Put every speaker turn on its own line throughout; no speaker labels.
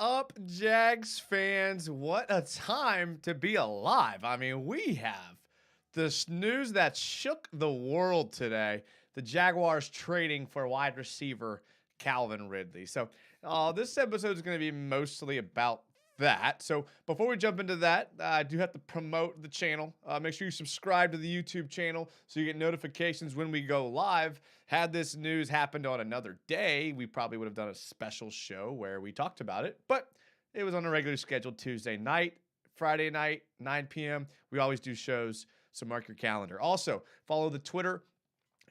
up, Jags fans? What a time to be alive. I mean, we have this news that shook the world today. The Jaguars trading for wide receiver Calvin Ridley. So this episode is going to be mostly about that. So before we jump into that, I do have to promote the channel. Make sure you subscribe to the YouTube channel so you get notifications when we go live. Had this news happened on another day, we probably would have done a special show where we talked about it, but it was on a regular scheduled Tuesday night, Friday night, 9 p.m. We always do shows, so mark your calendar. Also, follow the Twitter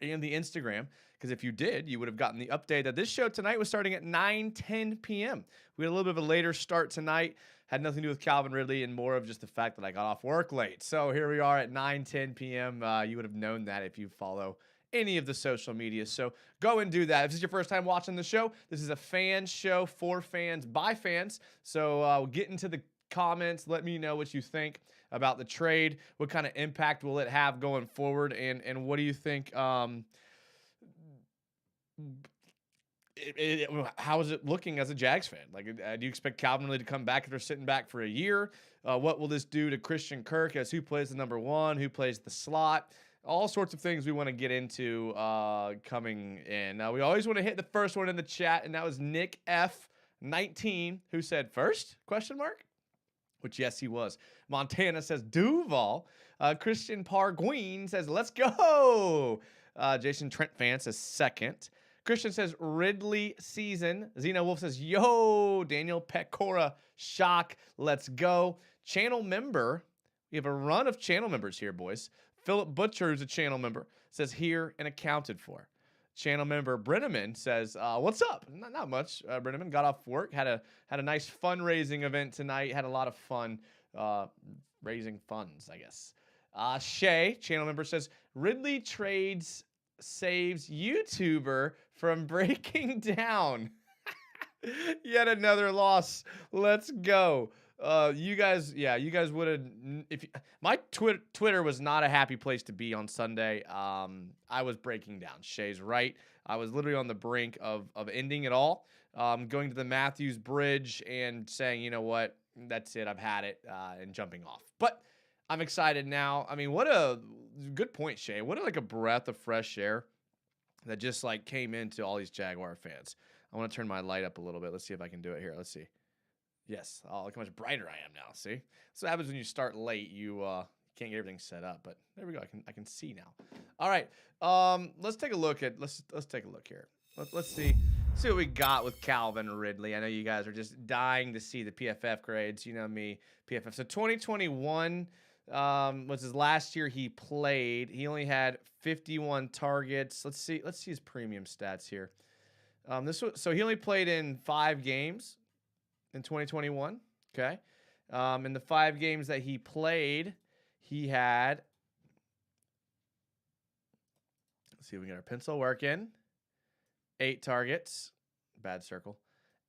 and the Instagram, because if you did, you would have gotten the update that this show tonight was starting at 9:10 p.m. We had a little bit of a later start tonight. Had nothing to do with Calvin Ridley and more of just the fact that I got off work late. So here we are at 9:10 p.m. You would have known that if you follow any of the social media. So go and do that. If this is your first time watching the show, this is a fan show for fans by fans. So get into the comments. Let me know what you think about the trade. What kind of impact will it have going forward? And what do you think? How is it looking as a Jags fan? Like, do you expect Calvin Ridley to come back after sitting back for a year? What will this do to Christian Kirk as who plays the number one, who plays the slot? All sorts of things we want to get into coming in. Now, we always want to hit the first one in the chat, and that was Nick F19, who said first? Question mark? Which, yes, he was. Montana says Duval. Christian Parguin says, let's go. Jason Trent fan says second. Christian says Ridley season. Zena Wolf says, yo. Daniel Pecora, shock. Let's go. Channel member. We have a run of channel members here, boys. Philip Butcher, who's a channel member, says here and accounted for. Channel member Brenneman says, what's up? Not much. Brenneman got off work, had a nice fundraising event tonight, had a lot of fun raising funds, I guess. Shay, channel member, says, Ridley trades saves YouTuber from breaking down. Yet another loss. Let's go. You guys would have, my Twitter was not a happy place to be on Sunday. I was breaking down. Shay's right. I was literally on the brink of ending it all, going to the Matthews Bridge and saying, you know what, that's it. I've had it, and jumping off. But I'm excited now. I mean, what a good point, Shay. What a breath of fresh air that just came into all these Jaguar fans. I want to turn my light up a little bit. Let's see if I can do it here. Let's see. Yes. Oh, look how much brighter I am now. See? So what happens when you start late. You can't get everything set up. But there we go. I can see now. All right. Let's take a look at. Let's take a look here. Let's see what we got with Calvin Ridley. I know you guys are just dying to see the PFF grades. You know me, PFF. So 2021 was his last year he played. He only had 51 targets. Let's see his premium stats here. So he only played in 5 games in 2021. Okay. In the 5 games that he played, he had, let's see if we can get our pencil working. 8 targets. Bad circle.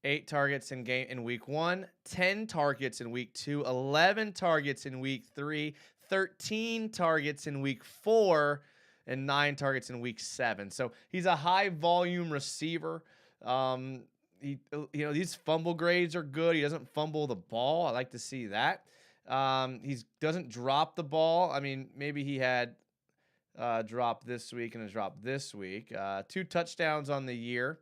8 targets in week 1, 10 targets in week 2, 11 targets in week 3, 13 targets in week 4, and 9 targets in week 7. So he's a high volume receiver. These fumble grades are good. He doesn't fumble the ball. I like to see that. He doesn't drop the ball. I mean, maybe he had dropped this week and a drop this week. 2 touchdowns on the year.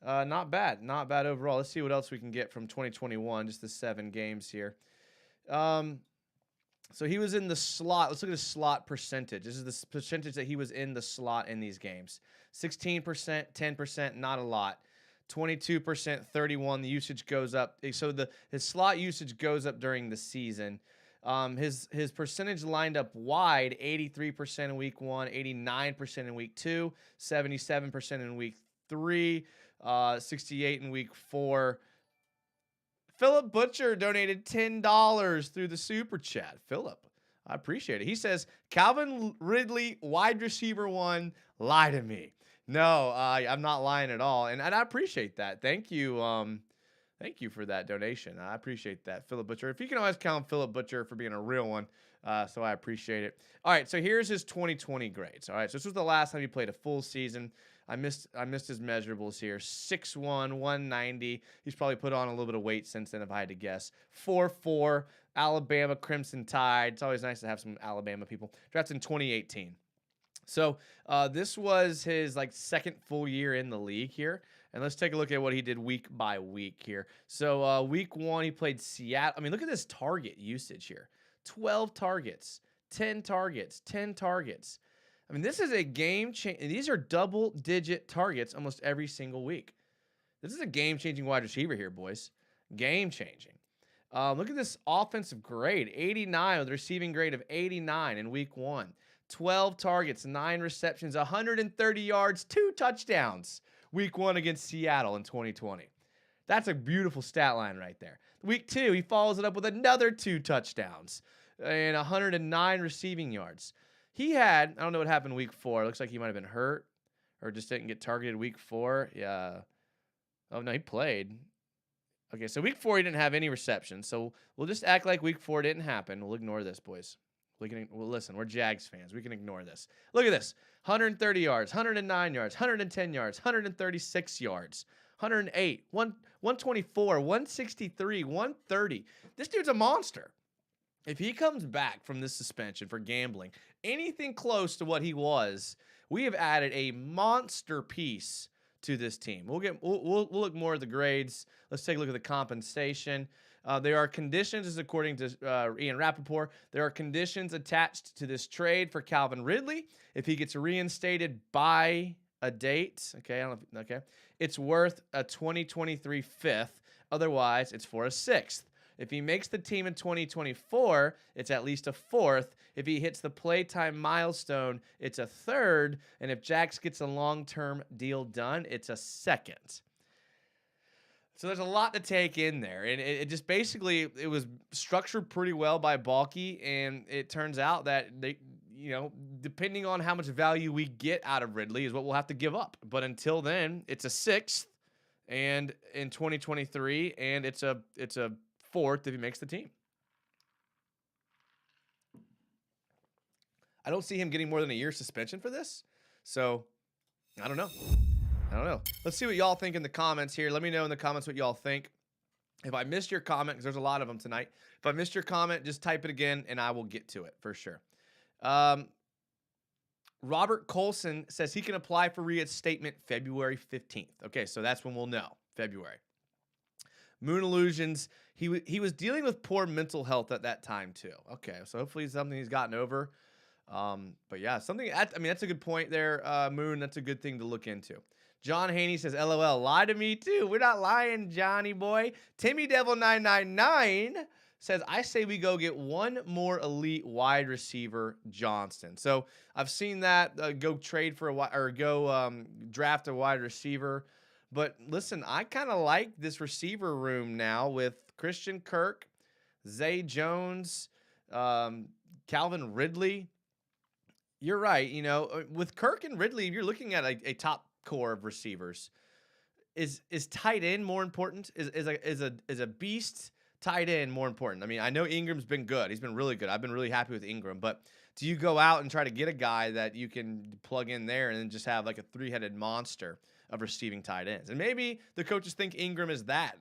Not bad overall. Let's see what else we can get from 2021, just the 7 games here. So he was in the slot. Let's look at his slot percentage. This is the percentage that he was in the slot in these games. 16%, 10%, not a lot. 22%, 31%. The usage goes up. So his slot usage goes up during the season. His percentage lined up wide, 83% in week 1, 89% in week 2, 77% in week 3, 68 in week 4. Philip Butcher donated $10 through the super chat. Philip, I appreciate it. He says, Calvin Ridley, wide receiver 1, lie to me. No, I'm not lying at all. And I appreciate that. Thank you. Thank you for that donation. I appreciate that, Philip Butcher. If you can always count Philip Butcher for being a real one, so I appreciate it. All right, so here's his 2020 grades. All right, so this was the last time he played a full season. I missed his measurables here. 6'1", 190. He's probably put on a little bit of weight since then, if I had to guess. 4'4", Alabama Crimson Tide. It's always nice to have some Alabama people. Drafted in 2018. So this was his second full year in the league here. And let's take a look at what he did week by week here. So week 1, he played Seattle. I mean, look at this target usage here. 12 targets, 10 targets, 10 targets. I mean, this is a game change. These are double-digit targets almost every single week. This is a game-changing wide receiver here, boys. Game-changing. Look at this offensive grade, 89 with a receiving grade of 89 in week 1. 12 targets, 9 receptions, 130 yards, 2 touchdowns. Week 1 against Seattle in 2020. That's a beautiful stat line right there. Week 2, he follows it up with another 2 touchdowns and 109 receiving yards. He had, I don't know what happened week 4. It looks like he might have been hurt or just didn't get targeted week 4. Yeah. Oh, no, he played. Okay, so week 4, he didn't have any receptions. So we'll just act like week 4 didn't happen. We'll ignore this, boys. Well, listen, we're Jags fans. We can ignore this. Look at this. 130 yards, 109 yards, 110 yards, 136 yards, 108, 124, 163, 130. This dude's a monster. If he comes back from this suspension for gambling, anything close to what he was, we have added a monster piece to this team. We'll look more at the grades. Let's take a look at the compensation. There are conditions, as according to Ian Rappaport, there are conditions attached to this trade for Calvin Ridley. If he gets reinstated by a date, okay, it's worth a 2023 fifth. Otherwise, it's for a sixth. If he makes the team in 2024, it's at least a fourth. If he hits the playtime milestone, it's a third. And if Jags gets a long-term deal done, it's a second. So there's a lot to take in there. And it just basically, it was structured pretty well by Balky. And it turns out that they, depending on how much value we get out of Ridley is what we'll have to give up. But until then, it's a sixth and in 2023, and it's a fourth if he makes the team. I don't see him getting more than a year suspension for this. So, I don't know. Let's see what y'all think in the comments here. Let me know in the comments what y'all think. If I missed your comment, because there's a lot of them tonight. If I missed your comment, just type it again, and I will get to it for sure. Robert Colson says he can apply for reinstatement February 15th. Okay, so that's when we'll know, February. Moon Illusions, he was dealing with poor mental health at that time too. Okay, so hopefully it's something he's gotten over. But yeah, that's a good point there, Moon. That's a good thing to look into. John Haney says, LOL, lie to me too. We're not lying, Johnny boy. Timmy Devil 999 says, I say we go get one more elite wide receiver, Johnston. So I've seen that go trade for draft a wide receiver. But listen, I kind of like this receiver room now with Christian Kirk, Zay Jones, Calvin Ridley. You're right. With Kirk and Ridley, you're looking at a top core of receivers. Is tight end more important? Is a beast tight end more important? I mean, I know Ingram's been good. He's been really good. I've been really happy with Ingram. But do you go out and try to get a guy that you can plug in there and then just have like a three-headed monster of receiving tight ends? And maybe the coaches think Ingram is that.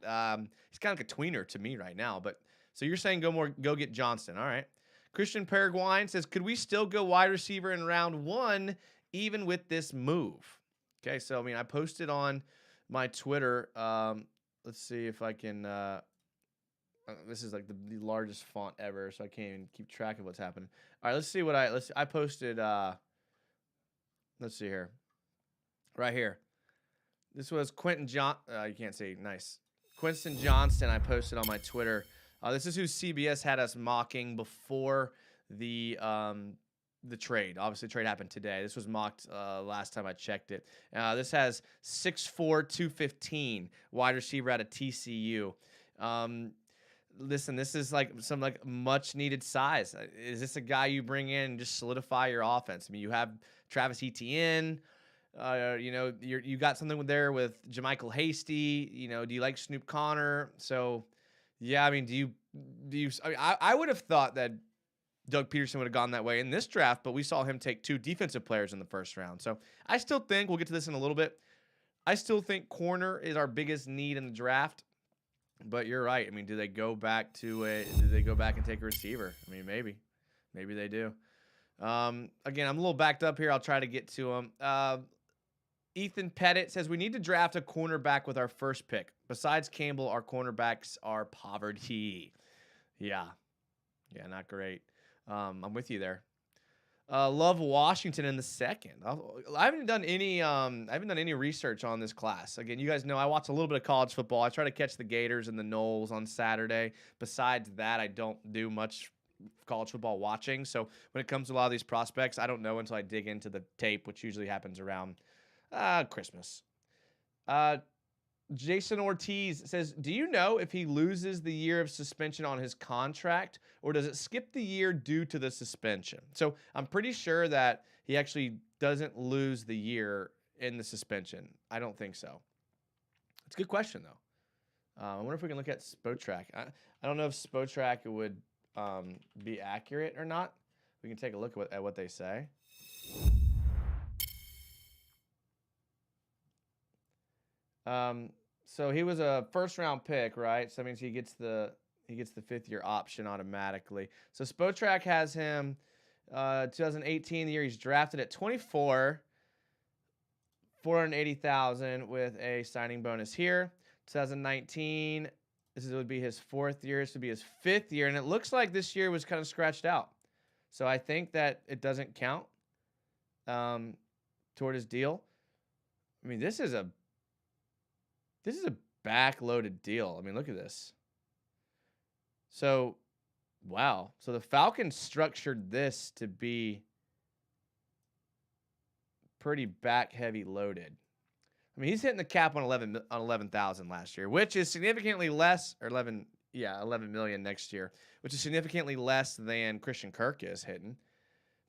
He's kind of like a tweener to me right now. But so you're saying go get Johnston. All right. Christian Paraguayan says, could we still go wide receiver in round 1 even with this move? Okay, so, I posted on my Twitter. Let's see if I can this is like the largest font ever, so I can't even keep track of what's happening. All right, let's see what I posted. Let's see here. Right here. This was you can't see. Nice. Quinton Johnston I posted on my Twitter. This is who CBS had us mocking before the trade. Obviously, the trade happened today. This was mocked last time I checked it. This has 6'4", 215, wide receiver out of TCU. Listen, this is some much needed size. Is this a guy you bring in and just solidify your offense? You have Travis Etienne. You got something there with Jermichael Hasty. Do you like Snoop Connor? So, yeah, do you? I would have thought that Doug Peterson would have gone that way in this draft, but we saw him take 2 defensive players in the first round. So I still think, we'll get to this in a little bit, I still think corner is our biggest need in the draft. But you're right. I mean, do they go back and take a receiver? I mean, maybe they do. Again, I'm a little backed up here. I'll try to get to them. Ethan Pettit says we need to draft a cornerback with our first pick. Besides Campbell, our cornerbacks are poverty. Yeah, not great. I'm with you there. Love Washington in the second. I haven't done any research on this class. Again, you guys know I watch a little bit of college football. I try to catch the Gators and the Knowles on Saturday. Besides that, I don't do much college football watching. So when it comes to a lot of these prospects, I don't know until I dig into the tape, which usually happens around Christmas. Jason Ortiz says, do you know if he loses the year of suspension on his contract, or does it skip the year due to the suspension? So I'm pretty sure that he actually doesn't lose the year in the suspension. I don't think so. It's a good question, though. I wonder if we can look at Spotrac. I don't know if Spotrac would be accurate or not. We can take a look at what they say. So he was a first-round pick, right? So that means he gets the 5th-year option automatically. So Spotrac has him 2018, the year he's drafted at 24, $480,000 with a signing bonus here. 2019, would be his 4th year. This would be his 5th year, and it looks like this year was kind of scratched out. So I think that it doesn't count toward his deal. I mean, this is a backloaded deal. I mean, look at this. So, wow. So the Falcons structured this to be pretty back-heavy loaded. I mean, he's hitting the cap on 11,000 last year, which is significantly less, or 11 million next year, which is significantly less than Christian Kirk is hitting.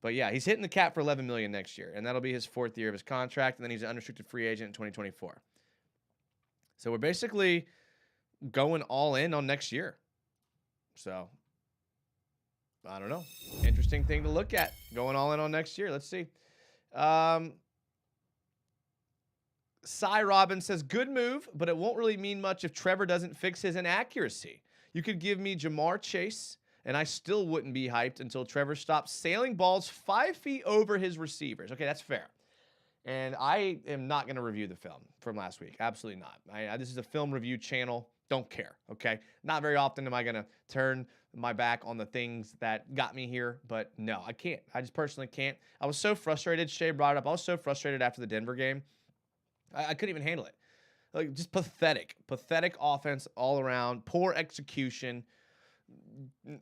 But yeah, he's hitting the cap for 11 million next year, and that'll be his 4th year of his contract, and then he's an unrestricted free agent in 2024. So we're basically going all in on next year. So, I don't know. Interesting thing to look at. Going all in on next year. Let's see. Cy Robbins says, good move, but it won't really mean much if Trevor doesn't fix his inaccuracy. You could give me Jamar Chase, and I still wouldn't be hyped until Trevor stops sailing balls 5 feet over his receivers. Okay, that's fair. And I am not going to review the film from last week. Absolutely not. This is a film review channel. Don't care, okay? Not very often am I going to turn my back on the things that got me here, but no, I can't. I just personally can't. I was so frustrated. Shay brought it up. I was so frustrated after the Denver game. I couldn't even handle it. Like, just pathetic. Pathetic offense all around. Poor execution.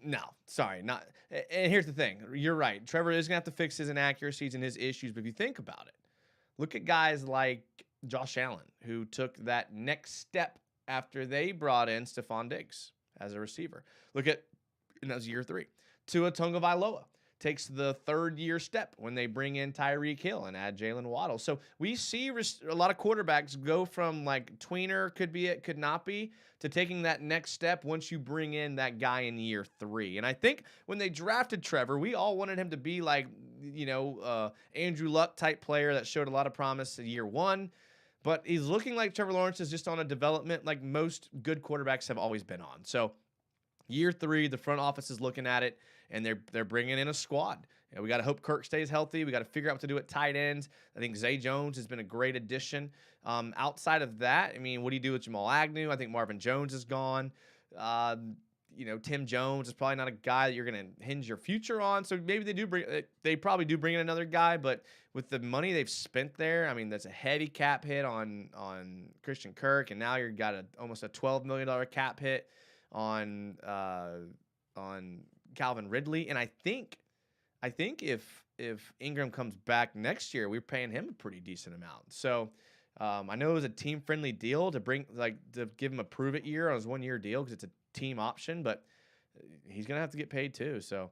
No, sorry, not. And here's the thing. You're right. Trevor is going to have to fix his inaccuracies and his issues, but if you think about it, look at guys like Josh Allen, who took that next step after they brought in Stephon Diggs as a receiver. Look at, and that was year 3. Tua Tagovailoa takes the 3rd-year step when they bring in Tyreek Hill and add Jalen Waddle. So we see a lot of quarterbacks go from like tweener, could be it, could not be, to taking that next step once you bring in that guy in year 3. And I think when they drafted Trevor, we all wanted him to be like, Andrew Luck type player that showed a lot of promise in year 1. But he's looking like Trevor Lawrence is just on a development like most good quarterbacks have always been on. So year 3, the front office is looking at it, and they're bringing in a squad. We got to hope Kirk stays healthy. We got to figure out what to do at tight ends. I think Zay Jones has been a great addition. Outside of that, I mean, what do you do with Jamal Agnew? I think Marvin Jones is gone. Tim Jones is probably not a guy that you're going to hinge your future on. So maybe they probably do bring in another guy, but with the money they've spent there, I mean, that's a heavy cap hit on Christian Kirk, and now you've got almost a $12 million cap hit on Calvin Ridley. And I think if Ingram comes back next year, we're paying him a pretty decent amount. So I know it was a team-friendly deal to give him a prove-it year on his 1-year deal because it's a team option, but he's gonna have to get paid too. So,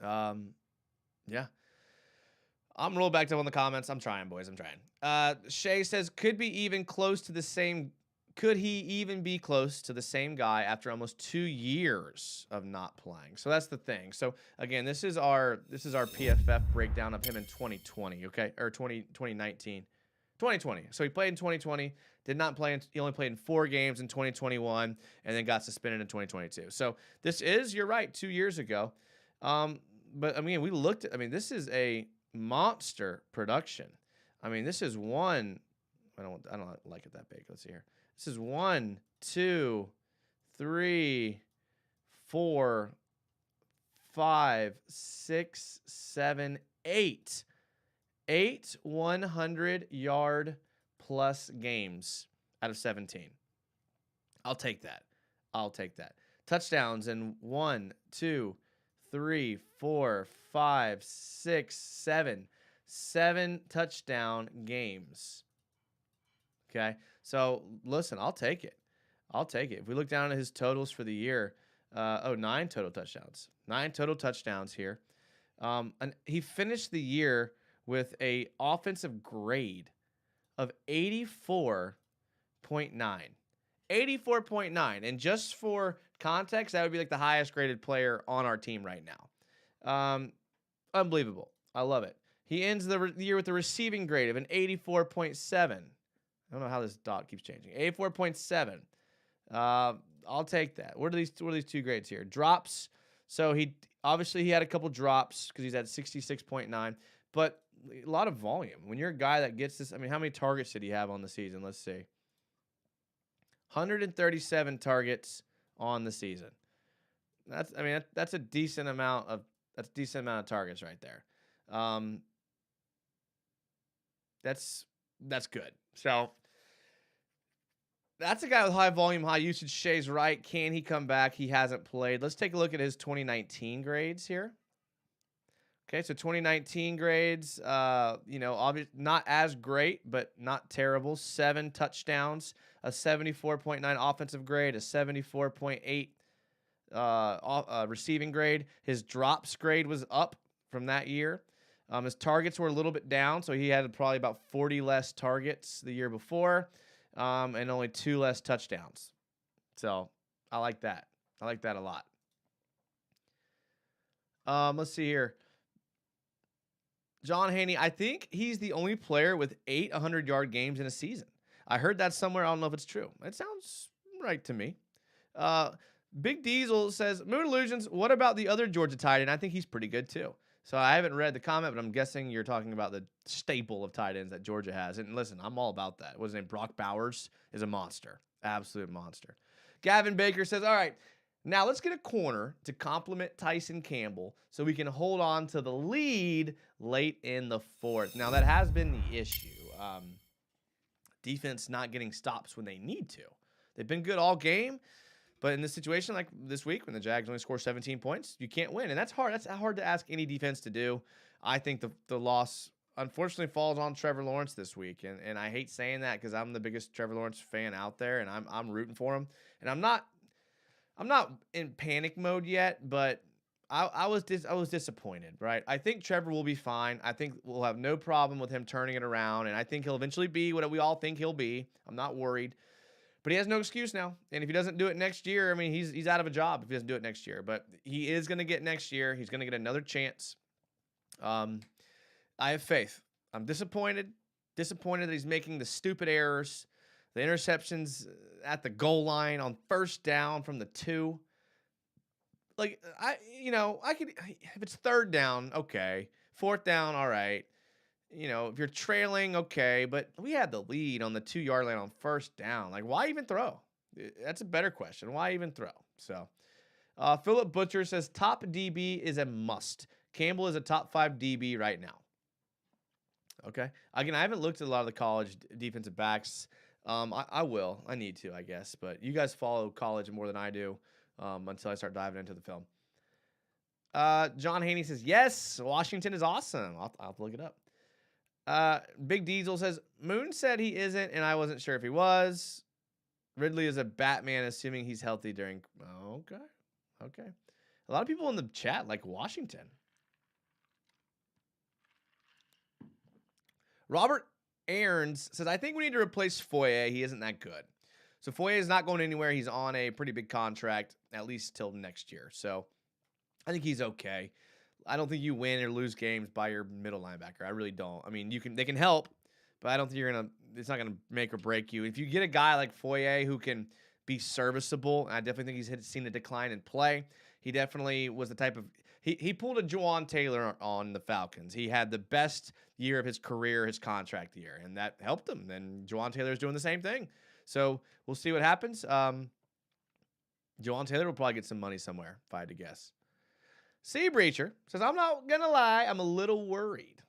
yeah. I'm real backed up on the comments. I'm trying, boys. I'm trying. Shay says could be even close to the same could he even be close to the same guy after almost 2 years of not playing? So that's the thing. So again, this is our PFF breakdown of him in 2020, okay? Or 2019. 2020. So he played in 2020, did not play he only played in 4 games in 2021 and then got suspended in 2022. So this is, you're right, 2 years ago. But I mean, this is a monster production. I mean, this is one. I don't like it that big. Let's see here. This is 1, 2, 3, 4, 5, 6, 7, 8. 8 100-yard plus games out of 17. I'll take that. Touchdowns in 1, 2, 3, 4, 5, 6, 7. 7 touchdown games. Okay, so listen, I'll take it. If we look down at his totals for the year, 9 total touchdowns. 9 total touchdowns here. And he finished the year with a offensive grade of 84.9. 84.9. And just for context, that would be like the highest graded player on our team right now. Unbelievable. I love it. He ends the year with a receiving grade of an 84.7. I don't know how this dot keeps changing. 84.7. I'll take that. What are these 2 grades here? Drops. So he had a couple drops because he's at 66.9, but a lot of volume. When you're a guy that gets this, I mean, how many targets did he have on the season? Let's see. 137 targets on the season. That's a decent amount of targets right there. That's good. So that's a guy with high volume, high usage. Shay's right. Can he come back? He hasn't played. Let's take a look at his 2019 grades here. Okay, so 2019 grades, obviously not as great, but not terrible. 7 touchdowns, a 74.9 offensive grade, a 74.8 receiving grade. His drops grade was up from that year. His targets were a little bit down, so he had probably about 40 less targets the year before, and only 2 less touchdowns. So I like that. I like that a lot. Let's see here. John Haney, I think he's the only player with 8 100-yard games in a season. I heard that somewhere. I don't know if it's true. It sounds right to me. Big Diesel says, Moon Illusions, what about the other Georgia tight end? I think he's pretty good too. So I haven't read the comment, but I'm guessing you're talking about the staple of tight ends that Georgia has. And listen, I'm all about that. What's his name? Brock Bowers is a monster. Absolute monster. Gavin Baker says, all right, now let's get a corner to complement Tyson Campbell so we can hold on to the lead late in the 4th. Now, that has been the issue. Defense not getting stops when they need to. They've been good all game. But in this situation, like this week, when the Jags only score 17 points, you can't win. And that's hard. That's hard to ask any defense to do. I think the loss, unfortunately, falls on Trevor Lawrence this week. And I hate saying that because I'm the biggest Trevor Lawrence fan out there, and I'm rooting for him. And I'm not in panic mode yet, but I was disappointed, right? I think Trevor will be fine. I think we'll have no problem with him turning it around, and I think he'll eventually be what we all think he'll be. I'm not worried. But he has no excuse now. And if he doesn't do it next year, I mean, he's out of a job if he doesn't do it next year. But he is going to get next year. He's going to get another chance. I have faith. I'm disappointed that he's making the stupid errors, the interceptions at the goal line on 1st down from the 2. Like, I could, if it's 3rd down, okay. 4th down, all right. If you're trailing, okay, but we had the lead on the 2-yard line on 1st down. Like, why even throw? That's a better question. Why even throw? So, Philip Butcher says top DB is a must. Campbell is a top 5 DB right now. Okay. Again, I haven't looked at a lot of the college defensive backs. I will. I need to, I guess. But you guys follow college more than I do until I start diving into the film. John Haney says, yes, Washington is awesome. I'll have to look it up. Big Diesel says, Moon said he isn't, and I wasn't sure if he was. Ridley is a Batman, assuming he's healthy during. Oh, okay. A lot of people in the chat like Washington. Robert Aarons says, I think we need to replace Foye. He isn't that good. So Foye is not going anywhere. He's on a pretty big contract, at least till next year. So I think he's okay. I don't think you win or lose games by your middle linebacker. I really don't. I mean, they can help, but I don't think it's not gonna make or break you. If you get a guy like Foye who can be serviceable, and I definitely think he's seen a decline in play. He definitely was the type of he pulled a Juwan Taylor on the Falcons. He had the best year of his career, his contract year, and that helped him. And Juwan Taylor's doing the same thing. So we'll see what happens. Juwan Taylor will probably get some money somewhere, if I had to guess. Sea Breacher says, I'm not going to lie, I'm a little worried.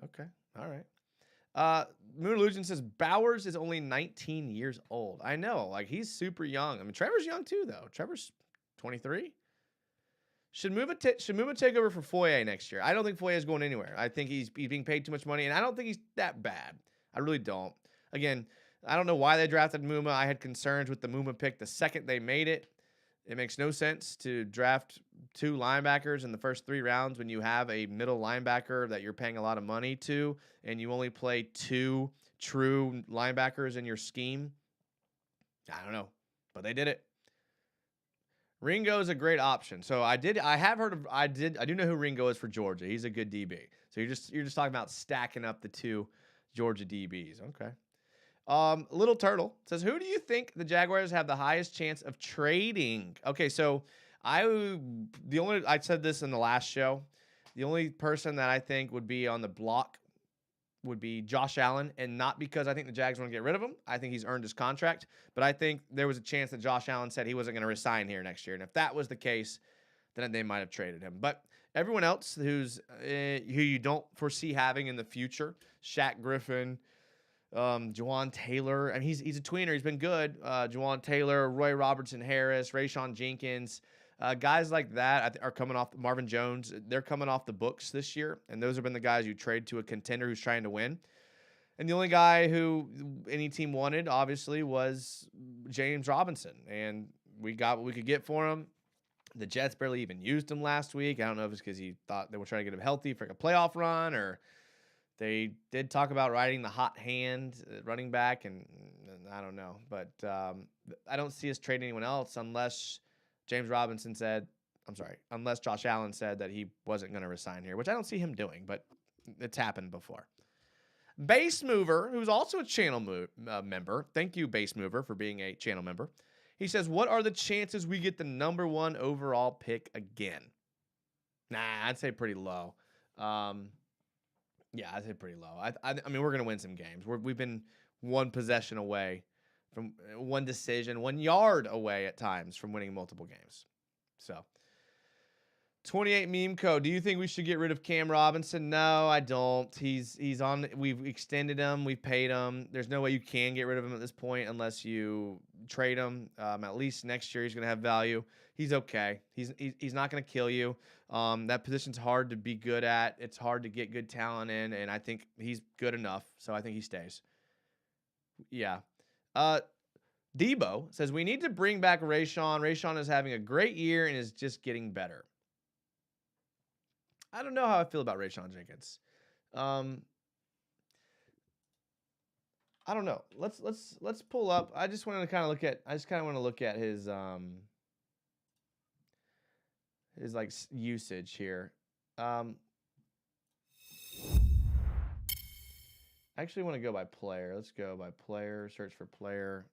Okay, all right. Moon Illusion says, Bowers is only 19 years old. I know, like, he's super young. I mean, Trevor's young too, though. Trevor's 23. Should Muma take over for Foye next year? I don't think Foye is going anywhere. I think he's being paid too much money, and I don't think he's that bad. I really don't. Again, I don't know why they drafted Muma. I had concerns with the Muma pick the second they made it. It makes no sense to draft 2 linebackers in the first 3 rounds when you have a middle linebacker that you're paying a lot of money to, and you only play 2 true linebackers in your scheme. I don't know, but they did it. Ringo is a great option. So I do know who Ringo is for Georgia. He's a good DB. So you're just talking about stacking up the 2 Georgia DBs. Okay. Little Turtle says, who do you think the Jaguars have the highest chance of trading? Okay, so I said this in the last show. The only person that I think would be on the block would be Josh Allen, and not because I think the Jags want to get rid of him. I think he's earned his contract, but I think there was a chance that Josh Allen said he wasn't going to resign here next year, and if that was the case, then they might have traded him. But everyone else who you don't foresee having in the future, Shaq Griffin, Juwan Taylor, and he's a tweener. He's been good. Juwan Taylor, Roy Robertson Harris, Rayshawn Jenkins, guys like that are coming off. Marvin Jones, they're coming off the books this year, and those have been the guys you trade to a contender who's trying to win. And the only guy who any team wanted, obviously, was James Robinson, and we got what we could get for him. The Jets barely even used him last week. I don't know if it's because he thought they were trying to get him healthy for like a playoff run, or they did talk about riding the hot hand running back, and I don't know. But I don't see us trading anyone else unless unless Josh Allen said that he wasn't going to resign here, which I don't see him doing, but it's happened before. Base Mover, who's also a channel member. Thank you, Base Mover, for being a channel member. He says, what are the chances we get the number 1 overall pick again? Nah, I'd say pretty low. Yeah, I'd say pretty low. I mean, we're going to win some games. We've been 1 possession away from 1 decision, 1 yard away at times from winning multiple games. So, 28 Meme Code. Do you think we should get rid of Cam Robinson? No, I don't. He's on. We've extended him. We've paid him. There's no way you can get rid of him at this point unless you trade him. At least next year he's going to have value. He's okay. He's not going to kill you. That position's hard to be good at. It's hard to get good talent in, and I think he's good enough, so I think he stays. Yeah. Debo says, we need to bring back Rayshawn. Rayshawn is having a great year and is just getting better. I don't know how I feel about Rayshawn Jenkins. I don't know. Let's pull up. I just want to look at his like usage here. I actually want to go by player. Let's go by player, search for player.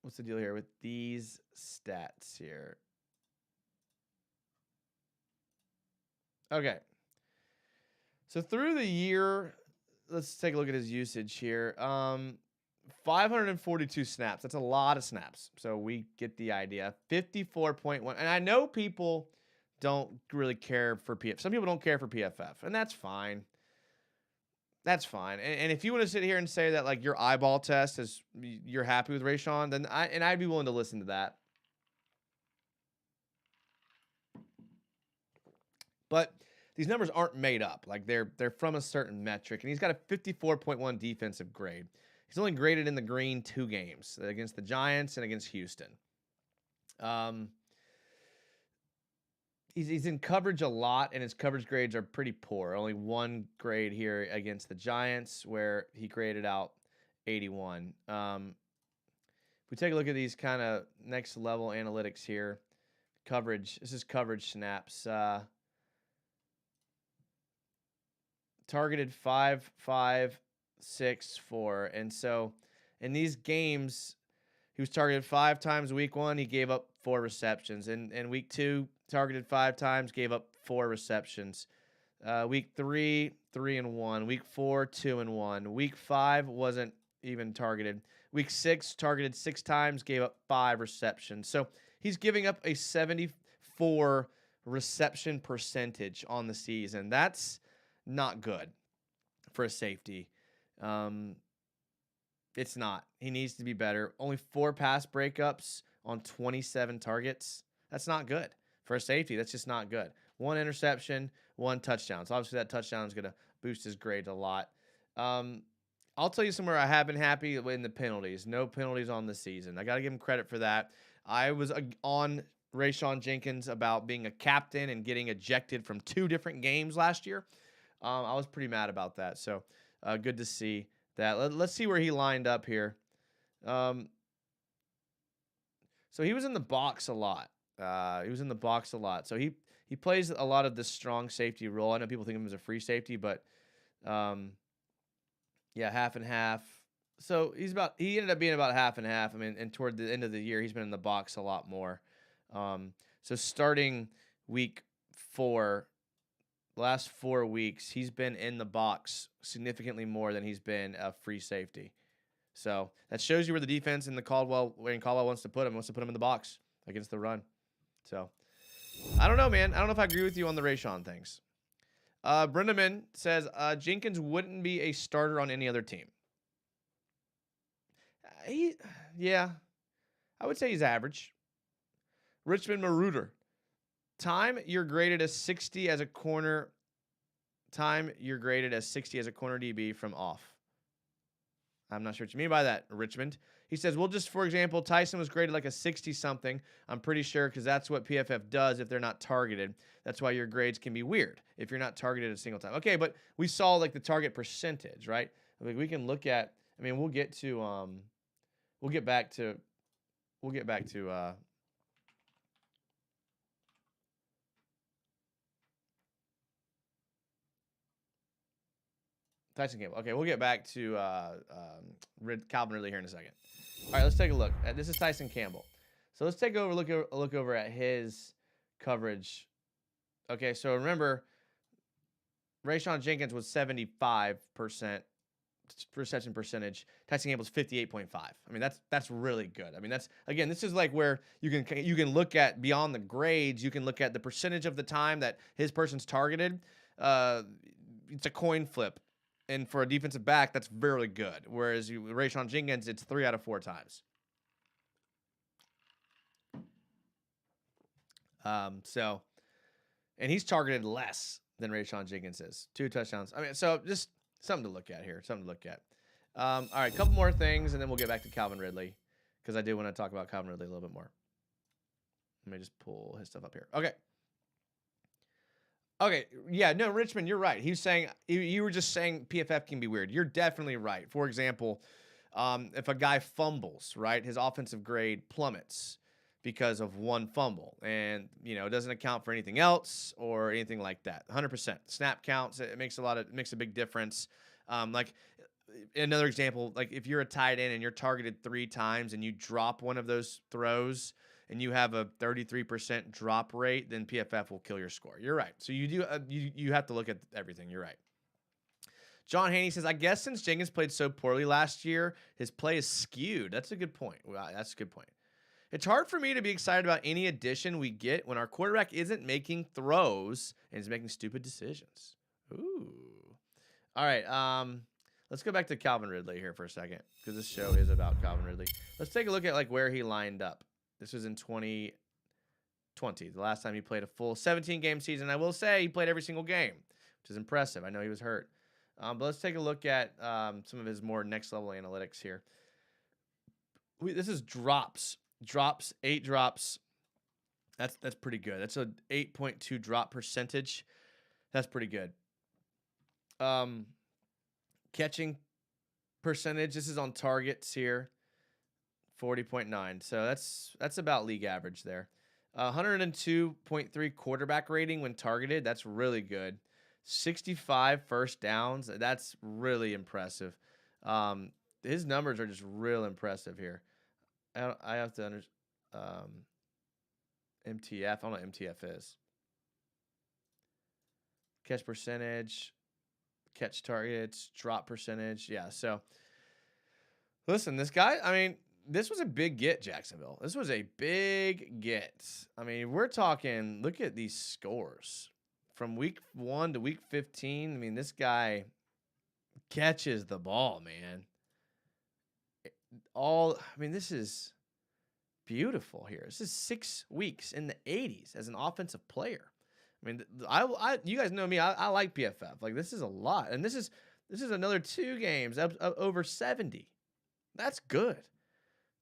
What's the deal here with these stats here? Okay. So through the year, let's take a look at his usage here. 542 snaps. That's a lot of snaps. So we get the idea. 54.1. And I know people don't really care for PFF. Some people don't care for PFF, and that's fine. That's fine. And if you want to sit here and say that like your eyeball test is you're happy with Rayshawn, then I'd be willing to listen to that. But these numbers aren't made up. Like they're from a certain metric, and he's got a 54.1 defensive grade. He's only graded in the green 2 games, against the Giants and against Houston. Um, he's in coverage a lot, and his coverage grades are pretty poor. Only one grade here against the Giants, where he graded out 81. If we take a look at these kind of next level analytics here, coverage. This is coverage snaps. Targeted 5, 5, 6, 4, and so in these games, he was targeted 5 times week 1. He gave up 4 receptions. In week 2, targeted 5 times, gave up 4 receptions. Week 3, 3 and 1. Week 4, 2 and 1. Week 5 wasn't even targeted. Week 6, targeted 6 times, gave up 5 receptions. So he's giving up a 74 reception percentage on the season. That's not good for a safety. It's not. He needs to be better. Only 4 pass breakups on 27 targets. That's not good. For a safety, that's just not good. 1 interception, 1 touchdown. So obviously that touchdown is going to boost his grade a lot. I'll tell you somewhere I have been happy in the penalties. No penalties on the season. I got to give him credit for that. I was on Rayshawn Jenkins about being a captain and getting ejected from 2 different games last year. I was pretty mad about that. So good to see that. Let's see where he lined up here. So he was in the box a lot. So he plays a lot of the strong safety role. I know people think of him as a free safety, but yeah, half and half. So he ended up being about half and half. I mean, and toward the end of the year, he's been in the box a lot more. So starting week 4, last 4 weeks, he's been in the box significantly more than he's been a free safety. So that shows you where the defense in Caldwell wants to put him. He wants to put him in the box against the run. So I don't know, man. I don't know if I agree with you on the Rayshawn things. Brendaman says Jenkins wouldn't be a starter on any other team. Yeah, I would say he's average. Richmond Marooter. Time you're graded as 60 as a corner. Time you're graded as 60 as a corner DB from off. I'm not sure what you mean by that, Richmond. He says, well, just for example, Tyson was graded like a 60-something. I'm pretty sure because that's what PFF does if they're not targeted. That's why your grades can be weird if you're not targeted a single time. Okay, but we saw like the target percentage, right? Like we can look at. I mean, we'll get back to. Tyson Campbell. Okay, we'll get back to Calvin Ridley here in a second. All right, let's take a look. This is Tyson Campbell. So let's take a look over at his coverage. Okay, so remember, Rayshawn Jenkins was 75% reception percentage. Tyson Campbell's 58.5. I mean, that's really good. I mean, this is like where you can look at beyond the grades. You can look at the percentage of the time that his person's targeted. It's a coin flip. And for a defensive back, that's very good. Whereas Rayshawn Jenkins, it's 3 out of 4 times. And he's targeted less than Rayshawn Jenkins is. 2 touchdowns. I mean, so just something to look at here. All right, a couple more things, and then we'll get back to Calvin Ridley because I do want to talk about Calvin Ridley a little bit more. Let me just pull his stuff up here. Okay, yeah, no, Richmond, you're right. He was saying you were just saying PFF can be weird. You're definitely right. For example, if a guy fumbles, right, his offensive grade plummets because of 1 fumble, and it doesn't account for anything else or anything like that. 100% snap counts. It makes a big difference. Like another example, like if you're a tight end and you're targeted 3 times and you drop one of those throws, and you have a 33% drop rate, then PFF will kill your score. You're right. So you do you have to look at everything. You're right. John Haney says, I guess since Jenkins played so poorly last year, his play is skewed. That's a good point. Wow, that's a good point. It's hard for me to be excited about any addition we get when our quarterback isn't making throws and is making stupid decisions. Ooh. All right. Let's go back to Calvin Ridley here for a second because this show is about Calvin Ridley. Let's take a look at where he lined up. This was in 2020, the last time he played a full 17-game season. I will say he played every single game, which is impressive. I know he was hurt. But let's take a look at some of his more next-level analytics here. This is drops. 8 drops, That's pretty good. That's a 8.2 drop percentage. That's pretty good. Um, Catching percentage. This is on targets here. 40.9. So that's about league average there. 102.3 quarterback rating when targeted. That's really good. 65 first downs. That's really impressive. His numbers are just real impressive here. I have to understand. MTF. I don't know what MTF is. Catch percentage, catch targets, drop percentage. Yeah. So listen, this guy, I mean, this was a big get, Jacksonville. This was a big get. I mean, we're talking, look at these scores from week 1 to week 15. I mean, this guy catches the ball, man. This is beautiful here. This is 6 weeks in the 80s as an offensive player. I mean, you guys know me. I like PFF. Like, this is a lot, and this is another 2 games up over 70. That's good.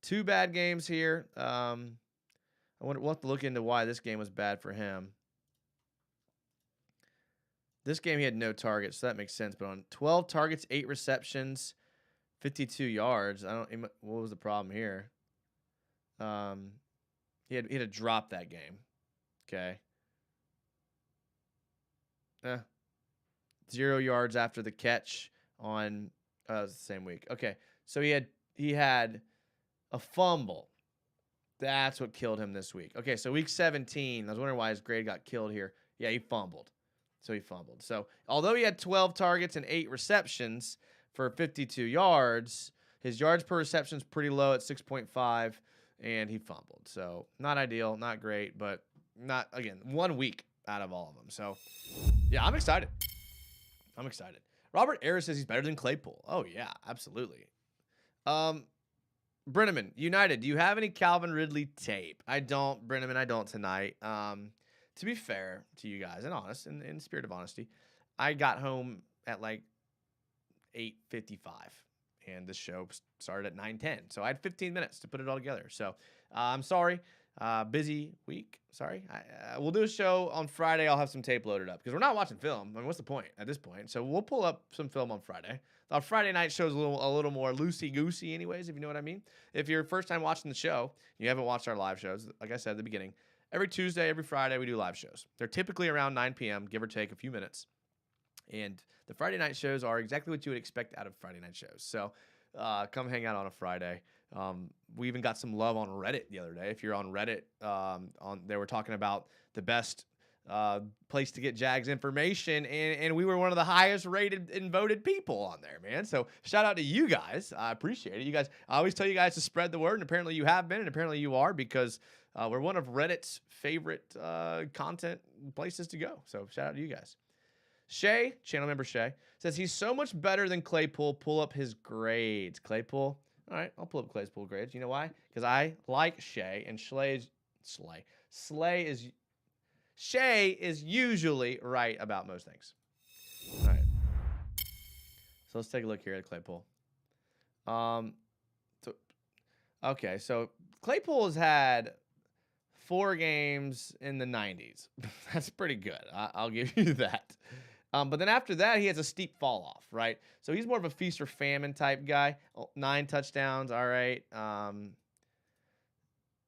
2 bad games here. We'll have to look into why this game was bad for him. This game he had no targets, so that makes sense. But on 12 targets, 8 receptions, 52 yards. What was the problem here? He had to drop that game. Okay. 0 yards after the catch on the same week. Okay, so he had a fumble. That's what killed him this week. Okay, so week 17, I was wondering why his grade got killed here. Yeah, he fumbled. So although he had 12 targets and 8 receptions for 52 yards, his yards per reception is pretty low at 6.5, and he fumbled. So not ideal, not great, but not, again, 1 week out of all of them. So, yeah, I'm excited. Robert Ayers says he's better than Claypool. Oh, yeah, absolutely. Brenneman, United, do you have any Calvin Ridley tape? I don't, Brenneman, I don't tonight. To be fair to you guys, and honest, in spirit of honesty, I got home at like 8:55, and the show started at 9:10. So I had 15 minutes to put it all together. So I'm sorry. Busy week. Sorry. We'll do a show on Friday. I'll have some tape loaded up because we're not watching film. I mean, what's the point at this point? So we'll pull up some film on Friday. Our Friday night show's a little more loosey-goosey anyways, if you know what I mean. If you're first time watching the show, you haven't watched our live shows, like I said at the beginning, every Tuesday, every Friday, we do live shows. They're typically around 9 p.m., give or take a few minutes. And the Friday night shows are exactly what you would expect out of Friday night shows. So come hang out on a Friday. We even got some love on Reddit the other day. If you're on Reddit, they were talking about the best place to get Jags information, and we were one of the highest rated and voted people on there, man. So shout out to you guys. I appreciate it. You guys, I always tell you guys to spread the word, and apparently you have been, and apparently you are, because we're one of Reddit's favorite content places to go. So shout out to you guys. Shay, channel member Shay, says he's so much better than Claypool. Pull up his grades. Claypool. All right, I'll pull up Claypool grades. You know why? Because I like Shay, and Shay is usually right about most things. All right. So let's take a look here at Claypool. So Claypool has had 4 games in the 90s. That's pretty good. I'll give you that. But then after that, he has a steep fall off, right? So he's more of a feast or famine type guy. 9 touchdowns, all right.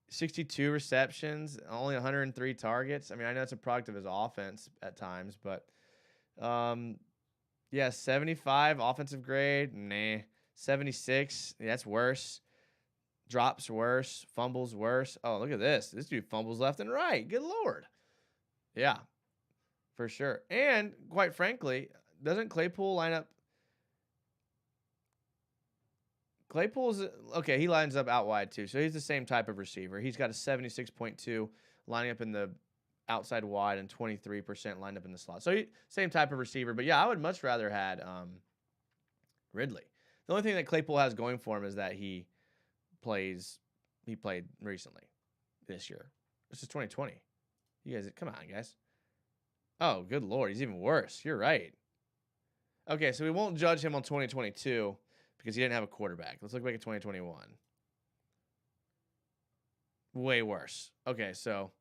62 receptions, only 103 targets. I mean, I know it's a product of his offense at times, but 75 offensive grade, nah. 76, that's worse. Drops worse, fumbles worse. Oh, look at this. This dude fumbles left and right. Good Lord. Yeah, for sure. And quite frankly, doesn't Claypool line up? Claypool's okay. He lines up out wide too, so he's the same type of receiver. He's got a 76.2 lining up in the outside wide and 23% lined up in the slot. So same type of receiver. But yeah, I would much rather had Ridley. The only thing that Claypool has going for him is that he played recently this year. This is 2020. You guys, come on, guys. Oh, good Lord, he's even worse. You're right. Okay, so we won't judge him on 2022 because he didn't have a quarterback. Let's look back at 2021. Way worse. Okay, so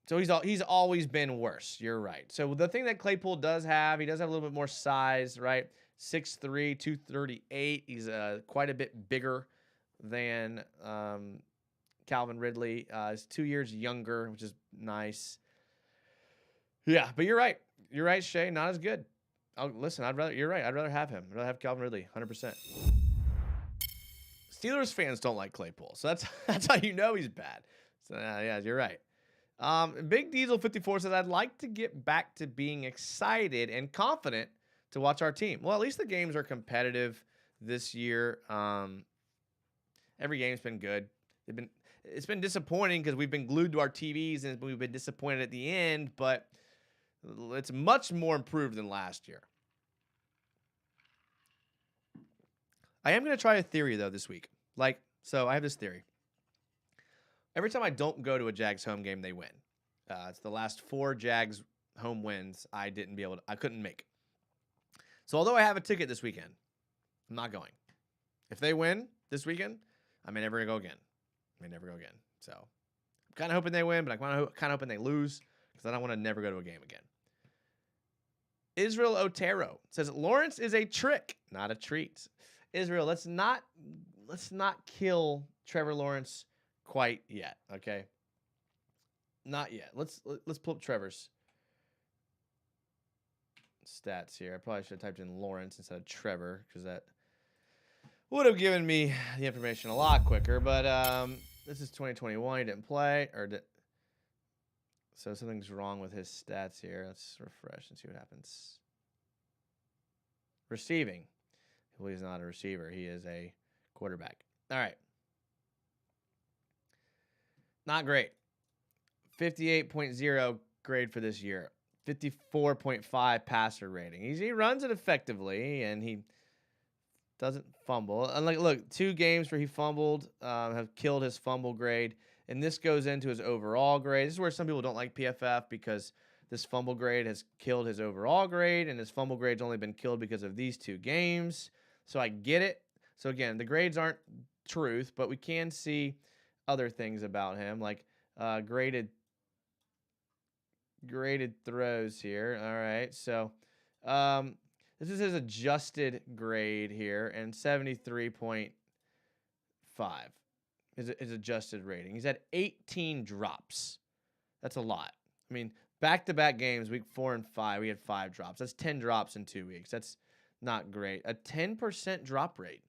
So he's always been worse. You're right. So the thing that Claypool does have, he does have a little bit more size, right? 6'3", 238. He's quite a bit bigger than Calvin Ridley. He's 2 years younger, which is nice. Yeah, but you're right. You're right, Shay. Not as good. Oh, listen, you're right. I'd rather have him. I'd rather have Calvin Ridley, 100%. Steelers fans don't like Claypool, so that's how you know he's bad. So yeah, you're right. Big Diesel 54 says, I'd like to get back to being excited and confident to watch our team. Well, at least the games are competitive this year. Every game's been good. It's been disappointing because we've been glued to our TVs and we've been disappointed at the end, but it's much more improved than last year. I am going to try a theory, though, this week. So I have this theory. Every time I don't go to a Jags home game, they win. It's the last 4 Jags home wins I couldn't make. So although I have a ticket this weekend, I'm not going. If they win this weekend, I may never go again. So I'm kind of hoping they win, but I'm kind of hoping they lose because I don't want to never go to a game again. Israel Otero says, Lawrence is a trick, not a treat. Israel, let's not kill Trevor Lawrence quite yet, okay? Not yet. Let's pull up Trevor's stats here. I probably should have typed in Lawrence instead of Trevor because that would have given me the information a lot quicker. But this is 2021. He didn't play, so something's wrong with his stats here. Let's refresh and see what happens. Receiving. Well, he's not a receiver. He is a quarterback. All right. Not great. 58.0 grade for this year. 54.5 passer rating. He runs it effectively, and he doesn't fumble. And look, 2 games where he fumbled have killed his fumble grade, and this goes into his overall grade. This is where some people don't like PFF because this fumble grade has killed his overall grade, and his fumble grade's only been killed because of these 2 games. So I get it. So again, the grades aren't truth, but we can see other things about him, like graded throws here. All right, so this is his adjusted grade here, and 73.5 is his adjusted rating. He's had 18 drops. That's a lot. I mean, back-to-back games, week 4 and 5, we had 5 drops. That's 10 drops in 2 weeks. That's not great. A 10% drop rate.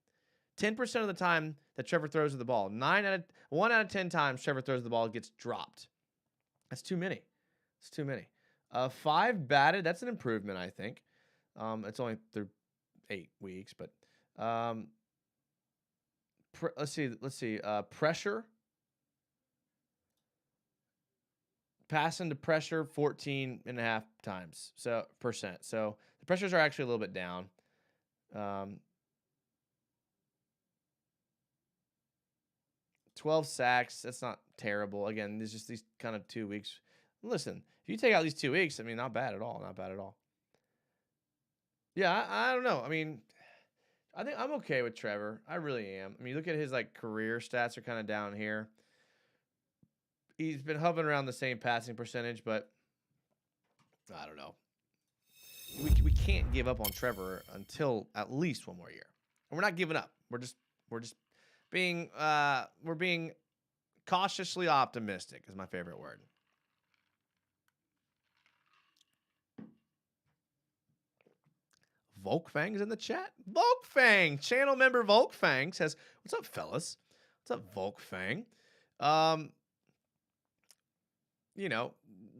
10% of the time that Trevor throws the ball. 1 out of 10 times Trevor throws the ball gets dropped. That's too many. It's too many. 5 batted. That's an improvement, I think. It's only through 8 weeks, but let's see. Pressure. Pass into pressure 14.5 times. So percent. So the pressures are actually a little bit down. 12 sacks. That's not terrible. Again, there's just these kind of 2 weeks. Listen, if you take out these 2 weeks, I mean, not bad at all. Not bad at all. Yeah, I don't know. I mean, I think I'm okay with Trevor. I really am. I mean, look at his career stats are kind of down here. He's been hovering around the same passing percentage, but I don't know. We can't give up on Trevor until at least 1 more year. And we're not giving up. We're just being we're being cautiously optimistic is my favorite word. Volkfang's in the chat. Volkfang, channel member Volkfang says, "What's up, fellas? What's up, Volkfang?"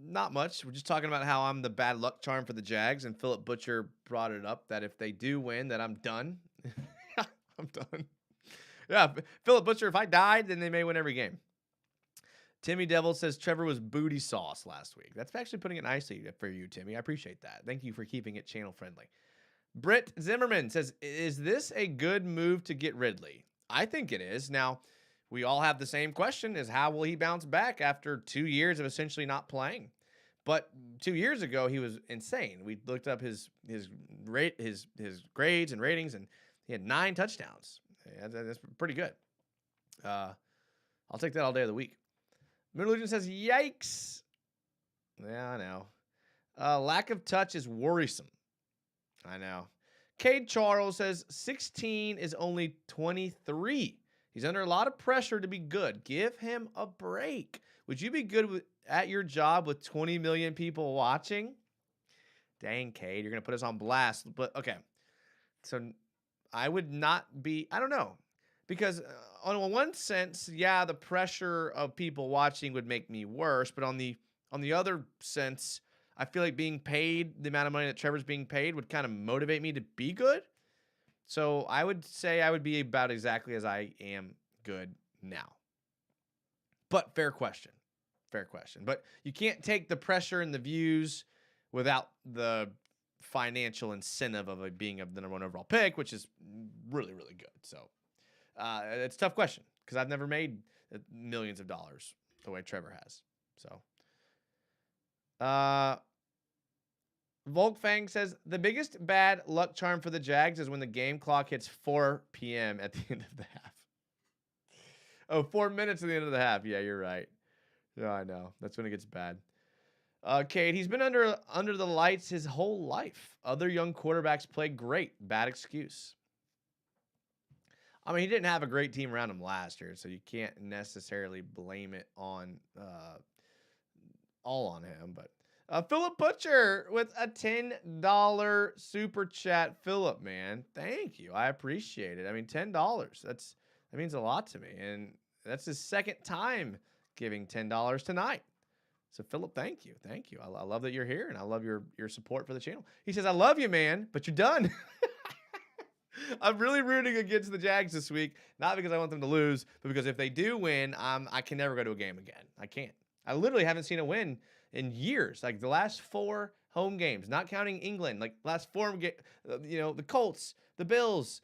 Not much. We're just talking about how I'm the bad luck charm for the Jags, and Philip Butcher brought it up that if they do win, that I'm done. I'm done. Yeah, Philip Butcher, if I died, then they may win every game. Timmy Devil says Trevor was booty sauce last week. That's actually putting it nicely for you, Timmy. I appreciate that. Thank you for keeping it channel friendly. Britt Zimmerman says, is this a good move to get Ridley? I think it is. Now, we all have the same question, is how will he bounce back after 2 years of essentially not playing? But 2 years ago, he was insane. We looked up his grades and ratings, and he had 9 touchdowns. Yeah, that's pretty good. I'll take that all day of the week. Moon Illusion says, yikes. Yeah, I know. Lack of touch is worrisome. I know. Cade Charles says 16 is only 23. He's under a lot of pressure to be good. Give him a break. Would you be good at your job with 20 million people watching? Dang, Cade, you're going to put us on blast. But okay. So I would not be, I don't know. Because on one sense, yeah, the pressure of people watching would make me worse. But on the other sense, I feel like being paid the amount of money that Trevor's being paid would kind of motivate me to be good. So I would say I would be about exactly as I am good now. But fair question. Fair question. But you can't take the pressure and the views without the financial incentive of it being of the number one overall pick, which is really, really good. So it's a tough question because I've never made millions of dollars the way Trevor has. So Volkfang says the biggest bad luck charm for the Jags is when the game clock hits 4 p.m. at the end of the half. Oh, 4 minutes at the end of the half. Yeah, you're right. Yeah, I know. That's when it gets bad. Cade, he's been under the lights his whole life. Other young quarterbacks play great. Bad excuse. I mean, he didn't have a great team around him last year, so you can't necessarily blame it on all on him. But Philip Butcher with a $10 super chat. Philip, man, thank you. I appreciate it. I mean, $10. That means a lot to me, and that's his second time giving $10 tonight. So, Philip, thank you. Thank you. I love that you're here, and I love your support for the channel. He says, I love you, man, but you're done. I'm really rooting against the Jags this week, not because I want them to lose, but because if they do win, I can never go to a game again. I can't. I literally haven't seen a win in years. Like the last 4 home games, not counting England, like last 4 the Colts, the Bills,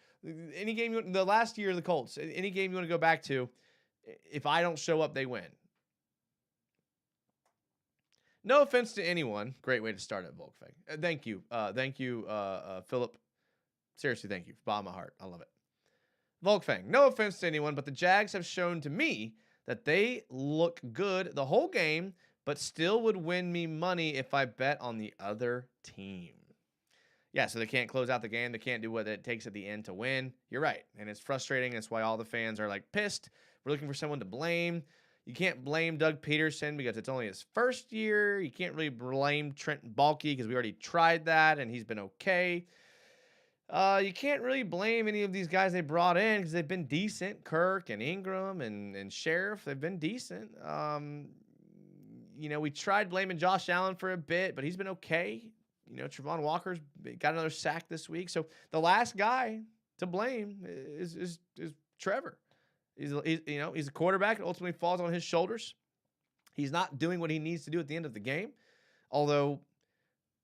any game, the last year of the Colts, any game you want to go back to, if I don't show up, they win. No offense to anyone. Great way to start at Volkfang. Thank you. Thank you, Philip. Seriously, thank you. Bottom of my heart. I love it. Volkfang. No offense to anyone, but the Jags have shown to me that they look good the whole game, but still would win me money if I bet on the other team. Yeah, so they can't close out the game. They can't do what it takes at the end to win. You're right. And it's frustrating. That's why all the fans are like pissed. We're looking for someone to blame. You can't blame Doug Peterson because it's only his first year. You can't really blame Trent Baalke because we already tried that and he's been okay. You can't really blame any of these guys they brought in because they've been decent. Kirk and Ingram and Sheriff, they've been decent. We tried blaming Josh Allen for a bit, but he's been okay. Trevon Walker's got another sack this week. So the last guy to blame is Trevor. He's a quarterback. It ultimately falls on his shoulders. He's not doing what he needs to do at the end of the game. Although,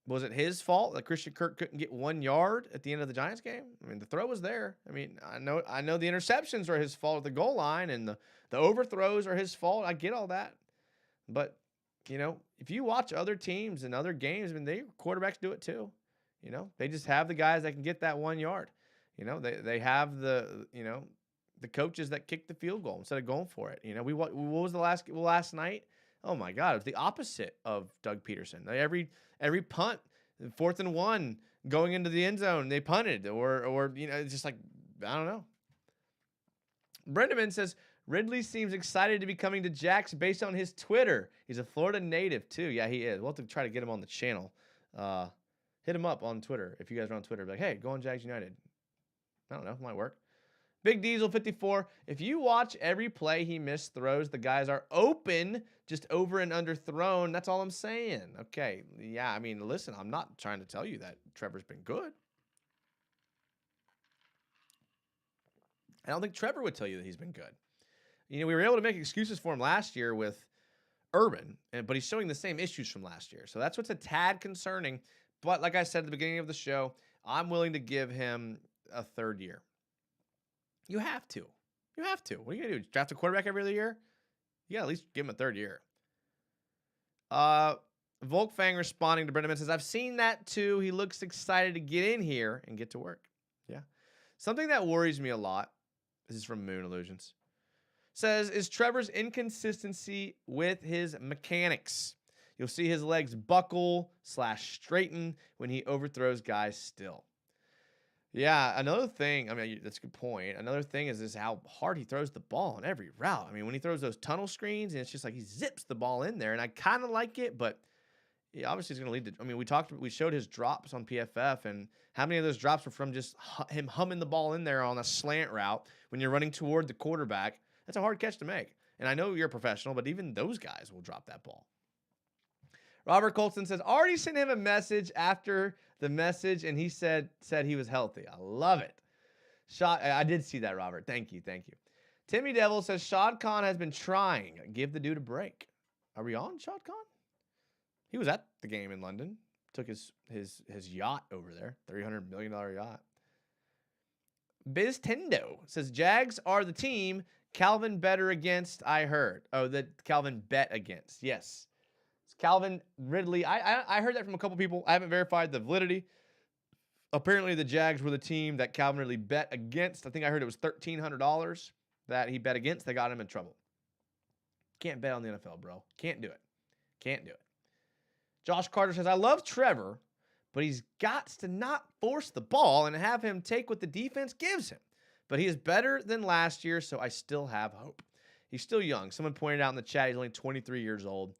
was it his fault that Christian Kirk couldn't get 1 yard at the end of the Giants game? I mean, the throw was there. I mean, I know the interceptions are his fault at the goal line, and the overthrows are his fault. I get all that. But, if you watch other teams and other games, I mean, their quarterbacks do it too. They just have the guys that can get that 1 yard. They have the coaches that kick the field goal instead of going for it. What was the last night? Oh my God, it was the opposite of Doug Peterson. Every punt, 4th and 1, going into the end zone, they punted, or it's just like, I don't know. Brendaman says Ridley seems excited to be coming to Jags based on his Twitter. He's a Florida native too. Yeah, he is. We'll have to try to get him on the channel. Hit him up on Twitter if you guys are on Twitter. Be like, hey, go on Jags United. I don't know, might work. Big Diesel 54. If you watch every play he missed throws, the guys are open, just over and under thrown. That's all I'm saying. Okay. Yeah, I mean, listen, I'm not trying to tell you that Trevor's been good. I don't think Trevor would tell you that he's been good. We were able to make excuses for him last year with Urban, but he's showing the same issues from last year. So that's what's a tad concerning. But like I said at the beginning of the show, I'm willing to give him a 3rd year. You have to. What are you going to do? Draft a quarterback every other year? You got to at least give him a 3rd year. Volkfang responding to Brendaman says, I've seen that too. He looks excited to get in here and get to work. Yeah. Something that worries me a lot, this is from Moon Illusions, says, is Trevor's inconsistency with his mechanics. You'll see his legs buckle / straighten when he overthrows guys still. Yeah, another thing, I mean, that's a good point. Another thing is how hard he throws the ball on every route. I mean, when he throws those tunnel screens, and it's just like he zips the ball in there, and I kind of like it, but obviously he's going to lead to, I mean, we showed his drops on PFF, and how many of those drops were from just him humming the ball in there on a slant route when you're running toward the quarterback. That's a hard catch to make. And I know you're a professional, but even those guys will drop that ball. Robert Colson says, already sent him a message after the message, and he said he was healthy. I love it. I did see that, Robert. Thank you. Timmy Devil says, Shad Khan has been trying. Give the dude a break. Are we on Shad Khan? He was at the game in London. Took his yacht over there, $300 million yacht. BizTendo says, Jags are the team Calvin better against, I heard. Oh, that Calvin bet against. Yes. Calvin Ridley. I heard that from a couple people. I haven't verified the validity. Apparently, the Jags were the team that Calvin Ridley bet against. I think I heard it was $1,300 that he bet against. They got him in trouble. Can't bet on the NFL, bro. Can't do it. Josh Carter says, I love Trevor, but he's got to not force the ball and have him take what the defense gives him. But he is better than last year, so I still have hope. He's still young. Someone pointed out in the chat he's only 23 years old.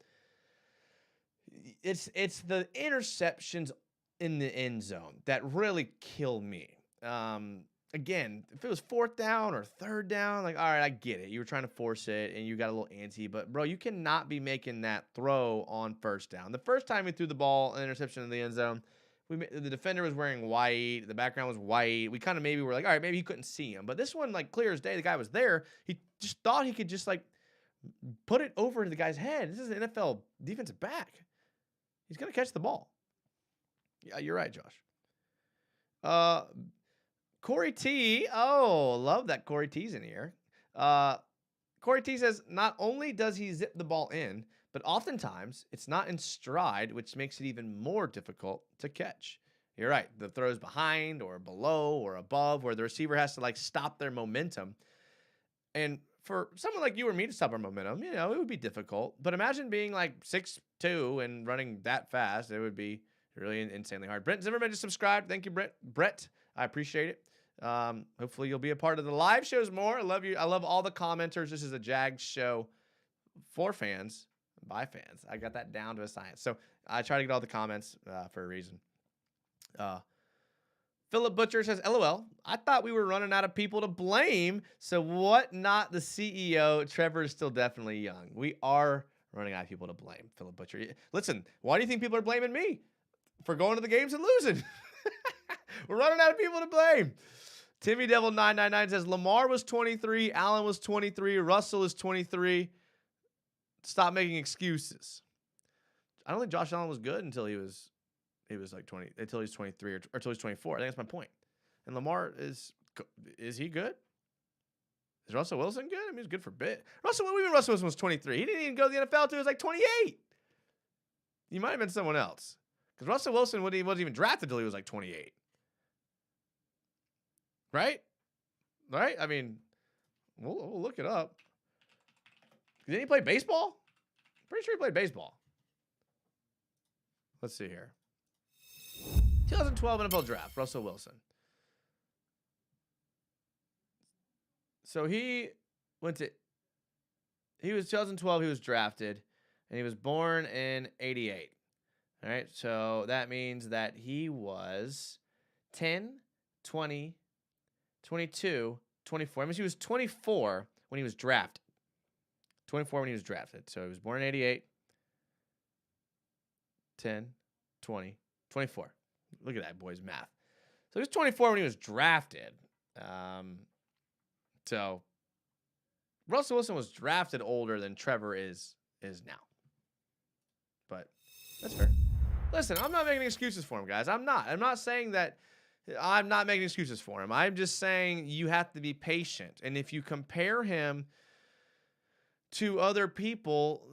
It's the interceptions in the end zone that really kill me. Again, if it was 4th down or 3rd down, like, all right, I get it. You were trying to force it, and you got a little antsy. But, bro, you cannot be making that throw on 1st down. The first time we threw the ball, an interception in the end zone, the defender was wearing white. The background was white. We kind of maybe were like, all right, maybe he couldn't see him. But this one, like, clear as day, the guy was there. He just thought he could just, like, put it over to the guy's head. This is an NFL defensive back. He's going to catch the ball. Yeah, you're right, Josh. Corey T. Oh, love that Corey T's in here. Corey T says, not only does he zip the ball in, but oftentimes it's not in stride, which makes it even more difficult to catch. You're right. The throws behind or below or above where the receiver has to, like, stop their momentum. And for someone like you or me to stop our momentum, it would be difficult. But imagine being like 6'2" and running that fast. It would be really insanely hard. Brent Zimmerman just subscribed. Thank you, Brett. I appreciate it. Hopefully you'll be a part of the live shows more. I love you. I love all the commenters. This is a Jags show for fans, by fans. I got that down to a science. So I try to get all the comments for a reason. Philip Butcher says, LOL, I thought we were running out of people to blame. So what not the CEO? Trevor is still definitely young. We are running out of people to blame, Philip Butcher. Listen, why do you think people are blaming me for going to the games and losing? We're running out of people to blame. Timmy Devil 999 says, Lamar was 23, Allen was 23, Russell is 23. Stop making excuses. I don't think Josh Allen was good until he was like 20, until he's 23 or until he's 24. I think that's my point. And Lamar is he good? Is Russell Wilson good? I mean, he's good for a bit. Russell Wilson was 23. He didn't even go to the NFL until he was like 28. He might have been someone else. Because Russell Wilson wasn't even drafted until he was like 28. Right? Right? I mean, we'll look it up. Did he play baseball? Pretty sure he played baseball. Let's see here. 2012 NFL draft, Russell Wilson. So he was 2012, he was drafted, and he was born in 88. All right, so that means that he was 10, 20, 22, 24. That means he was 24 when he was drafted. 24 when he was drafted. So he was born in 88, 10, 20, 24. Look at that boy's math. So he was 24 when he was drafted. So Russell Wilson was drafted older than Trevor is now. But that's fair. Listen, I'm not making excuses for him, guys. I'm not saying that I'm not making excuses for him. I'm just saying you have to be patient. And if you compare him to other people,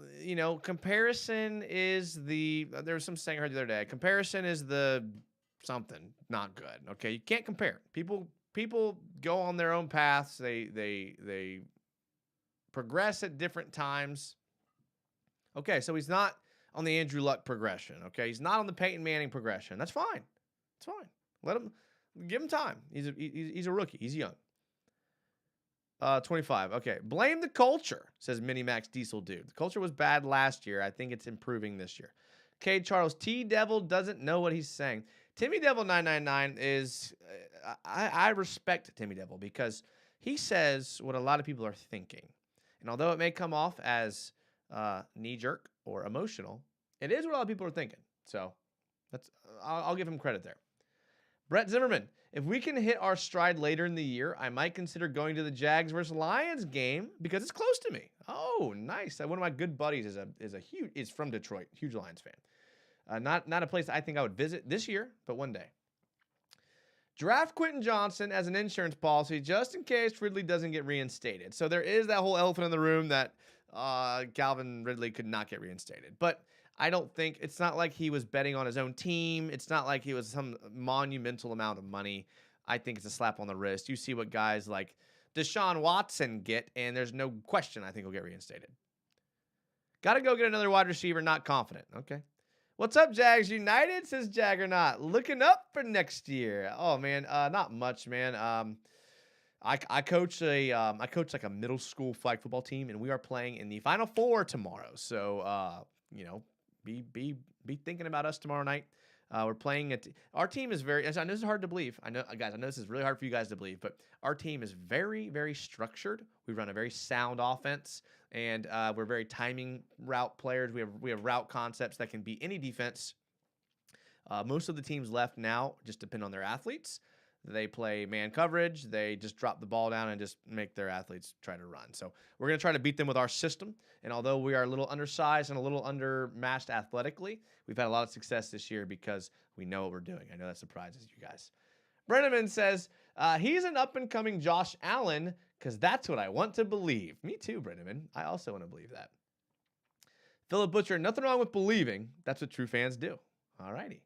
comparison is there was some saying I heard the other day. Comparison is the something not good. Okay. You can't compare. People go on their own paths. They progress at different times. Okay. So he's not on the Andrew Luck progression, okay? He's not on the Peyton Manning progression. That's fine. It's fine. Give him time. He's a rookie. He's young. 25. Okay. Blame the culture, says Minimax Diesel Dude. The culture was bad last year. I think it's improving this year. Okay, Charles T. Devil doesn't know what he's saying. Timmy Devil 999 is, I respect Timmy Devil because he says what a lot of people are thinking. And although it may come off as knee-jerk or emotional, it is what a lot of people are thinking. So I'll give him credit there. Brett Zimmerman, if we can hit our stride later in the year, I might consider going to the Jags versus Lions game because it's close to me. Oh, nice. One of my good buddies is from Detroit, huge Lions fan. Not a place I think I would visit this year, but one day. Draft Quentin Johnson as an insurance policy just in case Ridley doesn't get reinstated. So there is that whole elephant in the room that Calvin Ridley could not get reinstated. But I don't think, it's not like he was betting on his own team. It's not like he was some monumental amount of money. I think it's a slap on the wrist. You see what guys like Deshaun Watson get, and there's no question I think he'll get reinstated. Got to go get another wide receiver, not confident. Okay. What's up, Jags United, says Jaggernaut. Looking up for next year. Oh, man, not much, man. I coach like a middle school flag football team, and we are playing in the Final Four tomorrow. So, be thinking about us tomorrow night. We're playing our team is very, I know this is hard to believe. I know, guys, I know this is really hard for you guys to believe, but our team is very, very structured. We run a very sound offense, and we're very timing route players. We have route concepts that can beat any defense. Most of the teams left now just depend on their athletes. They play man coverage. They just drop the ball down and just make their athletes try to run. So we're going to try to beat them with our system. And although we are a little undersized and a little undermatched athletically, we've had a lot of success this year because we know what we're doing. I know that surprises you guys. Brenneman says, he's an up-and-coming Josh Allen because that's what I want to believe. Me too, Brenneman. I also want to believe that. Philip Butcher, nothing wrong with believing. That's what true fans do. All righty.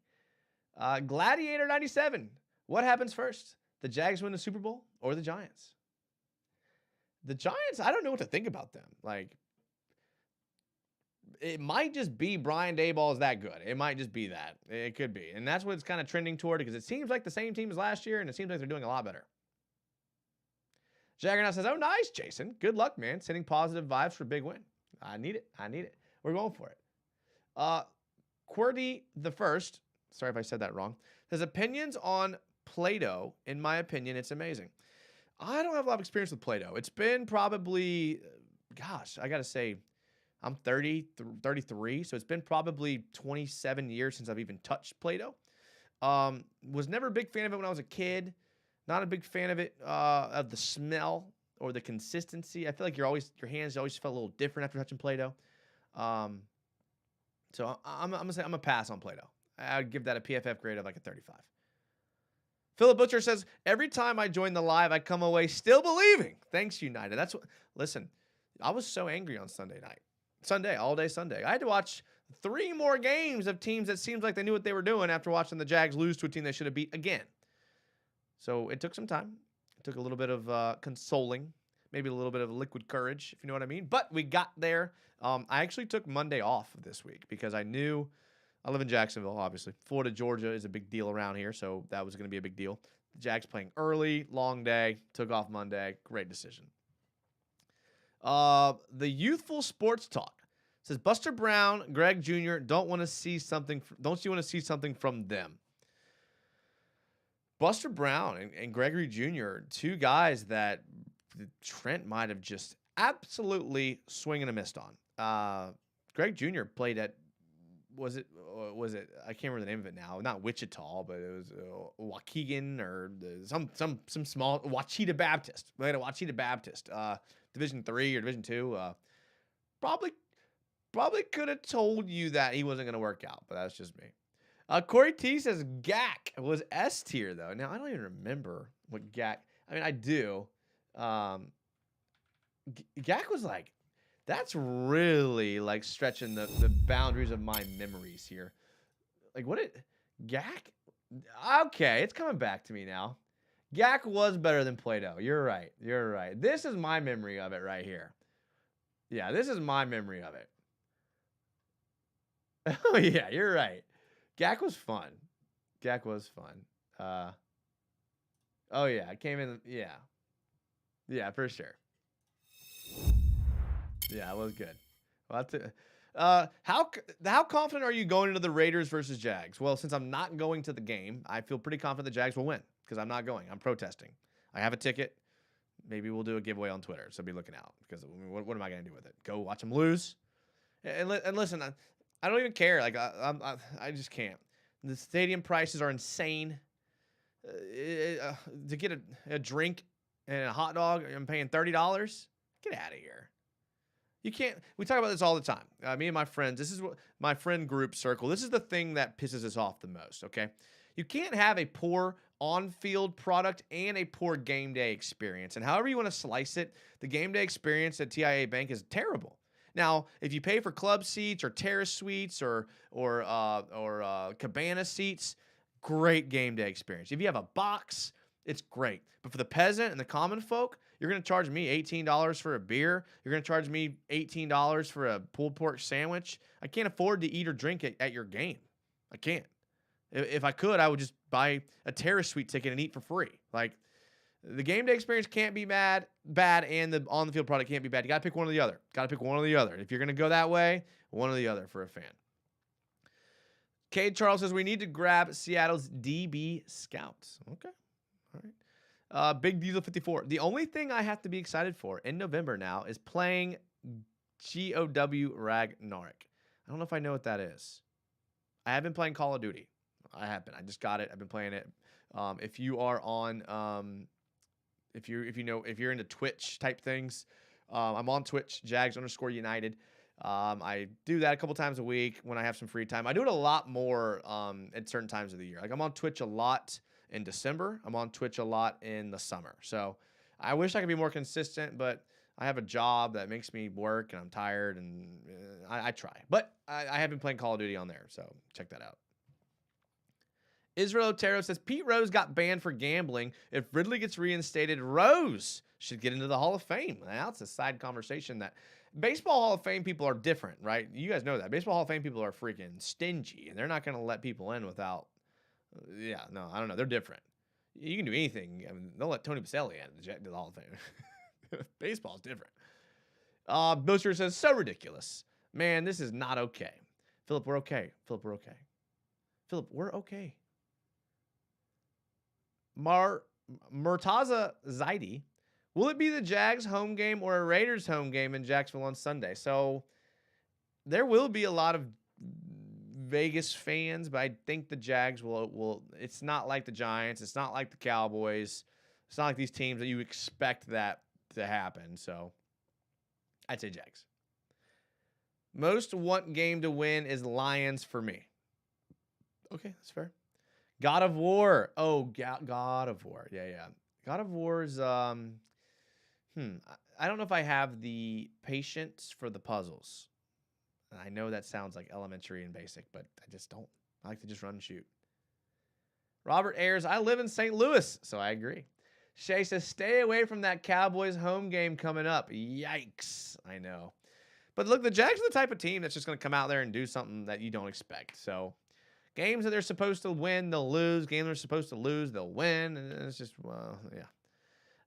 Gladiator 97. What happens first? The Jags win the Super Bowl or the Giants? The Giants, I don't know what to think about them. Like, it might just be Brian Daboll is that good. It might just be that. It could be. And that's what it's kind of trending toward because it seems like the same team as last year, and it seems like they're doing a lot better. Jaggernaut says, oh, nice, Jason. Good luck, man. Sending positive vibes for a big win. I need it. We're going for it. QWERTY the First, sorry if I said that wrong, says opinions on Play-Doh. In my opinion, it's amazing. I don't have a lot of experience with Play-Doh. It's been probably, I got to say, I'm 33, so it's been probably 27 years since I've even touched Play-Doh. Was never a big fan of it when I was a kid. Not a big fan of it, of the smell or the consistency. I feel like your hands always felt a little different after touching Play-Doh. So I'm going to say I'm a pass on Play-Doh. I'd give that a PFF grade of like a 35. Philip Butcher says, every time I join the live, I come away still believing. Thanks, United. Listen, I was so angry on all day Sunday. I had to watch 3 more games of teams that seemed like they knew what they were doing after watching the Jags lose to a team they should have beat again. So it took some time. It took a little bit of consoling, maybe a little bit of liquid courage, if you know what I mean. But we got there. I actually took Monday off this week because I knew I live in Jacksonville, obviously. Florida, Georgia is a big deal around here, so that was going to be a big deal. The Jags playing early, long day, took off Monday. Great decision. The Youthful Sports Talk says, Buster Brown, Greg Jr., don't you want to see something from them? Buster Brown and Gregory Jr., 2 guys that Trent might have just absolutely swing and a missed on. Greg Jr. played at, was it, I can't remember the name of it now. Not Wichita, but it was Waukegan or some small, Wachita Baptist. Played at Wachita Baptist. Division 3 or Division 2. Probably could have told you that he wasn't going to work out, but that's just me. Corey T says Gak was S tier, though. Now, I don't even remember what Gak... I mean, I do. Gak was like... That's really, like, stretching the boundaries of my memories here. Like, what it... Gak? Okay, it's coming back to me now. Gak was better than Play-Doh. You're right. This is my memory of it right here. Yeah, this is my memory of it. Oh, yeah, you're right. Gak was fun. Gak was fun. Oh, yeah, I came in. Yeah. Yeah, for sure. Yeah, it was good. Well, how confident are you going into the Raiders versus Jags? Well, since I'm not going to the game, I feel pretty confident the Jags will win because I'm not going. I'm protesting. I have a ticket. Maybe we'll do a giveaway on Twitter, so be looking out because what am I going to do with it? Go watch them lose? And listen, I don't even care. Like I just can't. The stadium prices are insane. To get a drink and a hot dog, I'm paying $30. Get out of here. You can't. We talk about this all the time. Me and my friends. This is what my friend group circle. This is the thing that pisses us off the most. Okay, you can't have a poor on-field product and a poor game day experience. And however you want to slice it, the game day experience at TIAA Bank is terrible. Now, if you pay for club seats or terrace suites or cabana seats, great game day experience. If you have a box, it's great. But for the peasant and the common folk, you're going to charge me $18 for a beer. You're going to charge me $18 for a pulled pork sandwich. I can't afford to eat or drink at your game. I can't. If I could, I would just buy a terrace suite ticket and eat for free. Like, the game day experience can't be bad, and the on-the-field product can't be bad. You got to pick one or the other. Got to pick one or the other. If you're going to go that way, one or the other for a fan. Cade Charles says we need to grab Seattle's DB scouts. Okay. All right. Big Diesel 54. The only thing I have to be excited for in November now is playing GOW Ragnarok. I don't know if I know what that is. I have been playing Call of Duty. I have been. I just got it. I've been playing it. If you are on, if you're into Twitch type things, I'm on Twitch, Jags_United. I do that a couple times a week when I have some free time. I do it a lot more at certain times of the year. Like I'm on Twitch a lot in December. I'm on Twitch a lot in the summer. So I wish I could be more consistent, but I have a job that makes me work and I'm tired and I try. But I have been playing Call of Duty on there, so check that out. Israel Otero says Pete Rose got banned for gambling. If Ridley gets reinstated, Rose should get into the Hall of Fame. Now it's a side conversation that baseball Hall of Fame people are different, right? You guys know that. Baseball Hall of Fame people are freaking stingy, and they're not going to let people in without I don't know. They're different. You can do anything. I mean, they'll let Tony Baselli in the Hall of Fame. Baseball's different. Booster says, so ridiculous. Man, this is not okay. Philip, we're okay. Philip, we're okay. Philip, we're okay. Murtaza Zaidi. Will it be the Jags home game or a Raiders home game in Jacksonville on Sunday? So there will be a lot of Vegas fans, but I think the Jags will. It's not like the Giants. It's not like the Cowboys. It's not like these teams that you expect that to happen. So I'd say Jags. Most want game to win is Lions for me. Okay, that's fair. God of War. Oh, God of War. Yeah. God of War's I don't know if I have the patience for the puzzles. I know that sounds like elementary and basic, but I just don't. I like to just run and shoot. Robert Ayers, I live in St. Louis, so I agree. Shay says, stay away from that Cowboys home game coming up. Yikes. I know. But look, the Jags are the type of team that's just going to come out there and do something that you don't expect. So games that they're supposed to win, they'll lose. Games they're supposed to lose, they'll win. And it's just, yeah.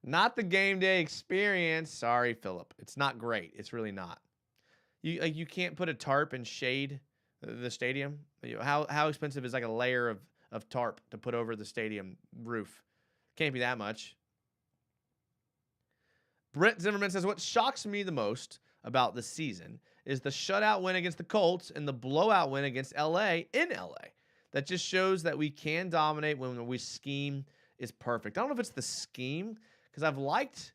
Not the game day experience. Sorry, Philip. It's not great. It's really not. You can't put a tarp and shade the stadium. How expensive is like a layer of tarp to put over the stadium roof? Can't be that much. Brett Zimmerman says, what shocks me the most about the season is the shutout win against the Colts and the blowout win against LA in LA. That just shows that we can dominate when we scheme is perfect. I don't know if it's the scheme, because I've liked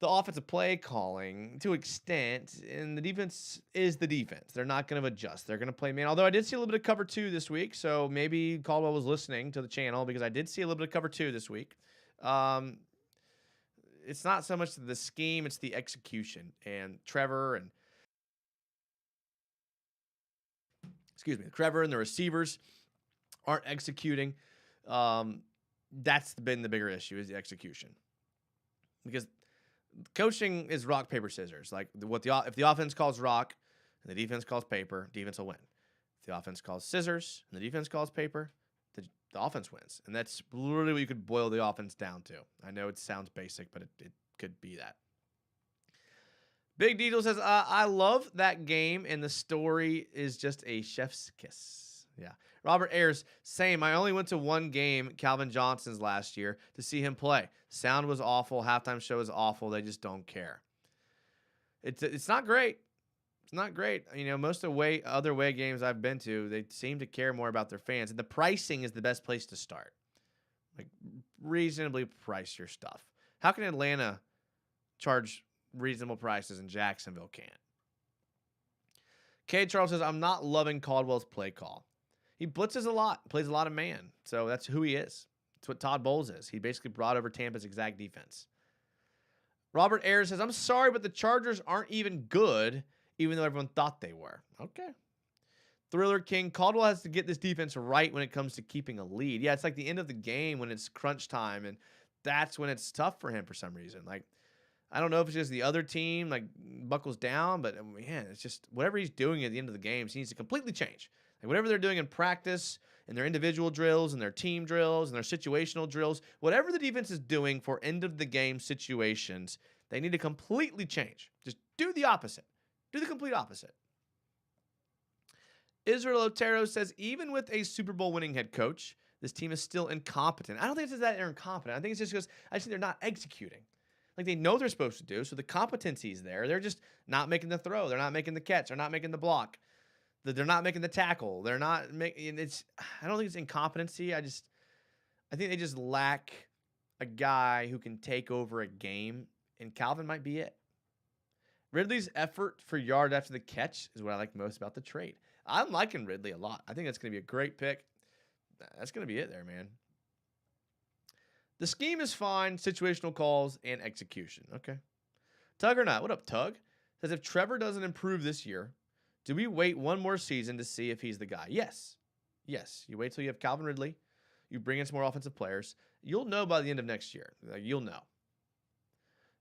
the offensive play calling to an extent, and the defense is the defense. They're not going to adjust. They're going to play man. Although I did see a little bit of cover 2 this week, so maybe Caldwell was listening to the channel because I did see a little bit of cover 2 this week. It's not so much the scheme, it's the execution. And Trevor and the receivers aren't executing. That's been the bigger issue, is the execution. Because coaching is rock, paper, scissors. Like if the offense calls rock and the defense calls paper, defense will win. The offense calls scissors, and the defense calls paper. The offense wins. And that's literally what you could boil the offense down to. I know it sounds basic, but it could be that. Big Diesel says, I love that game, and the story is just a chef's kiss. Yeah. Robert Ayers, same. I only went to one game, Calvin Johnson's last year, to see him play. Sound was awful. Halftime show was awful. They just don't care. It's not great. It's not great. Most of the other away games I've been to, they seem to care more about their fans. And the pricing is the best place to start. Like, reasonably price your stuff. How can Atlanta charge reasonable prices and Jacksonville can't? K. Charles says, I'm not loving Caldwell's play call. He blitzes a lot, plays a lot of man. So that's who he is. That's what Todd Bowles is. He basically brought over Tampa's exact defense. Robert Ayers says, I'm sorry, but the Chargers aren't even good, even though everyone thought they were. Okay. Thriller King, Caldwell has to get this defense right when it comes to keeping a lead. Yeah, it's like the end of the game when it's crunch time, and that's when it's tough for him for some reason. Like, I don't know if it's just the other team, like, buckles down, but, man, it's just whatever he's doing at the end of the games, he needs to completely change. Like, whatever they're doing in practice, in their individual drills, and their team drills, and their situational drills, whatever the defense is doing for end-of-the-game situations, they need to completely change. Just do the opposite. Do the complete opposite. Israel Otero says, even with a Super Bowl winning head coach, this team is still incompetent. I don't think it's just that they're incompetent. I think it's just because I think they're not executing. Like, they know what they're supposed to do, so the competency is there. They're just not making the throw. They're not making the catch. They're not making the block. They're not making the tackle. They're not making it's. I don't think it's incompetency. I think they just lack a guy who can take over a game, and Calvin might be it. Ridley's effort for yard after the catch is what I like most about the trade. I'm liking Ridley a lot. I think that's going to be a great pick. That's going to be it there, man. The scheme is fine, situational calls, and execution. Okay. Tug or not? What up, Tug? Says, if Trevor doesn't improve this year, do we wait one more season to see if he's the guy? Yes. Yes. You wait till you have Calvin Ridley. You bring in some more offensive players. You'll know by the end of next year. You'll know.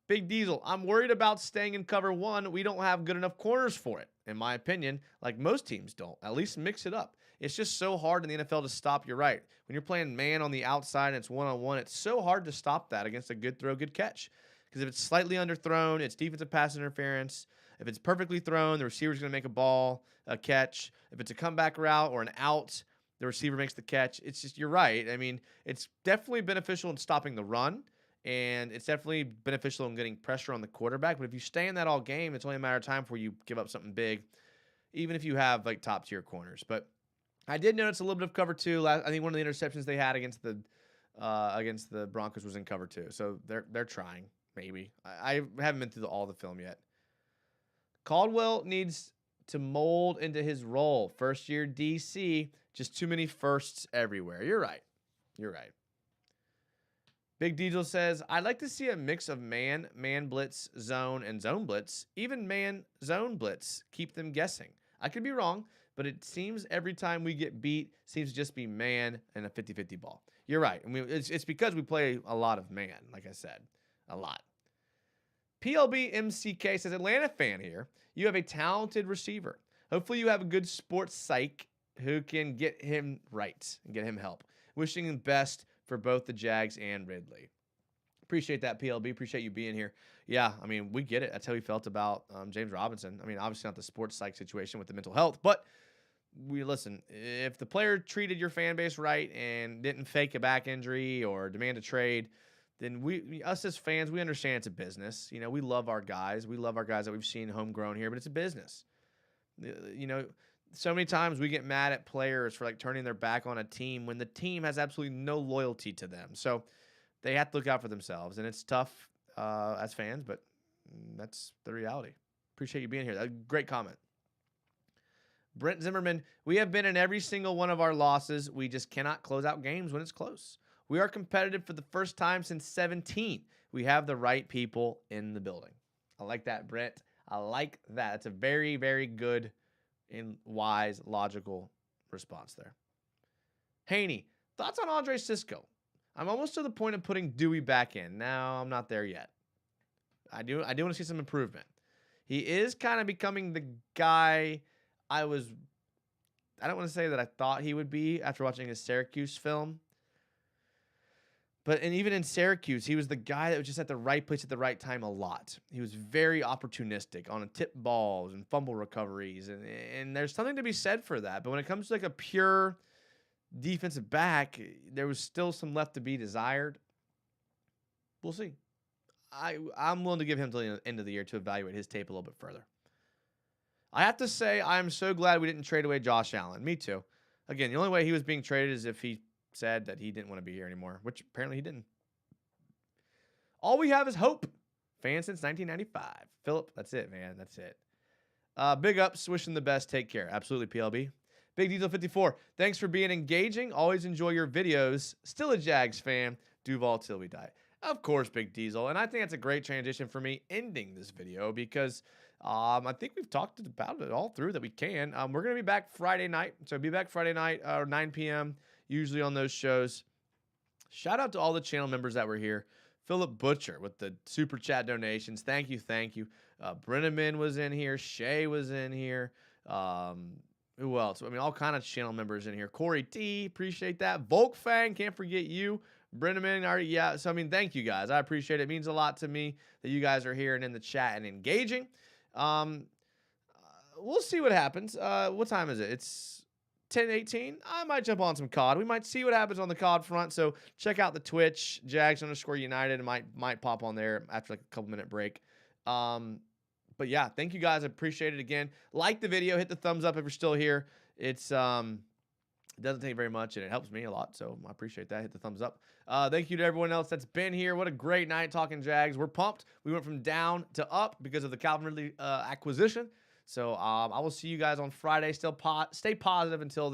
Big Diesel, I'm worried about staying in cover one. We don't have good enough corners for it, in my opinion, like most teams don't. At least mix it up. It's just so hard in the NFL to stop. You're right. When you're playing man on the outside and it's one-on-one, it's so hard to stop that against a good throw, good catch. Because if it's slightly underthrown, it's defensive pass interference. If it's perfectly thrown, the receiver's going to make a catch. If it's a comeback route or an out, the receiver makes the catch. It's just, you're right. I mean, it's definitely beneficial in stopping the run. And it's definitely beneficial in getting pressure on the quarterback. But if you stay in that all game, it's only a matter of time before you give up something big, even if you have like top tier corners. But I did notice a little bit of cover two. I think one of the interceptions they had against the Broncos was in cover two. So they're trying, maybe. I haven't been through all the film yet. Caldwell needs to mold into his role. First year DC, just too many firsts everywhere. You're right. You're right. Big Diesel says, I'd like to see a mix of man blitz, zone, and zone blitz. Even man, zone blitz. Keep them guessing. I could be wrong, but it seems every time we get beat, seems to just be man and a 50-50 ball. You're right. I mean, it's because we play a lot of man, like I said. A lot. PLB MCK says, Atlanta fan here. You have a talented receiver. Hopefully you have a good sports psych who can get him right and get him help. Wishing him best for both the Jags and Ridley. Appreciate that, PLB. Appreciate you being here. Yeah, I mean, we get it. That's how we felt about James Robinson. I mean, obviously not the sports psych situation with the mental health, but we listen. If the player treated your fan base right and didn't fake a back injury or demand a trade, then us as fans, we understand it's a business. You know, we love our guys. We love our guys that we've seen homegrown here, but it's a business. You know, so many times we get mad at players for like turning their back on a team when the team has absolutely no loyalty to them. So they have to look out for themselves, and it's tough as fans, but that's the reality. Appreciate you being here. Great comment. Brent Zimmerman, we have been in every single one of our losses. We just cannot close out games when it's close. We are competitive for the first time since 2017. We have the right people in the building. I like that, Brent. I like that. That's a very, very good and wise, logical response there. Haney, thoughts on Andre Sisco? I'm almost to the point of putting Dewey back in. Now, I'm not there yet. I do want to see some improvement. He is kind of becoming the guy I was I don't want to say that I thought he would be after watching his Syracuse film. But and even in Syracuse, he was the guy that was just at the right place at the right time a lot. He was very opportunistic on tip balls and fumble recoveries, and there's something to be said for that. But when it comes to like a pure defensive back, there was still some left to be desired. We'll see. I'm willing to give him till the end of the year to evaluate his tape a little bit further. I have to say, I'm so glad we didn't trade away Josh Allen. Me too. Again, the only way he was being traded is if he said that he didn't want to be here anymore, which apparently he didn't. All we have is hope. Fan since 1995. Philip, that's it, man. That's it. Big ups. Wishing the best. Take care. Absolutely, PLB. Big Diesel 54. Thanks for being engaging. Always enjoy your videos. Still a Jags fan. Duval till we die. Of course, Big Diesel. And I think that's a great transition for me ending this video because I think we've talked about it all through that we can. We're going to be back Friday night. So be back Friday night, 9 p.m., usually on those shows. Shout out to all the channel members that were here. Philip Butcher with the super chat donations. Thank you, thank you. Brenneman was in here. Shay was in here. Who else? I mean, all kind of channel members in here. Corey T, appreciate that. Volkfang, can't forget you. Brenneman, already, yeah. So, I mean, thank you guys. I appreciate it. It means a lot to me that you guys are here and in the chat and engaging. We'll see what happens. What time is it? It's 10:18. I might jump on some COD. We might see what happens on the COD front. So check out the Twitch, Jags_United. Might pop on there after like a couple minute break. But yeah, thank you guys. I appreciate it again. Like the video, hit the thumbs up if you're still here. It's it doesn't take very much and it helps me a lot. So I appreciate that. Hit the thumbs up. Thank you to everyone else that's been here. What a great night talking Jags. We're pumped. We went from down to up because of the Calvin Ridley acquisition. So I will see you guys on Friday. Still stay positive until then.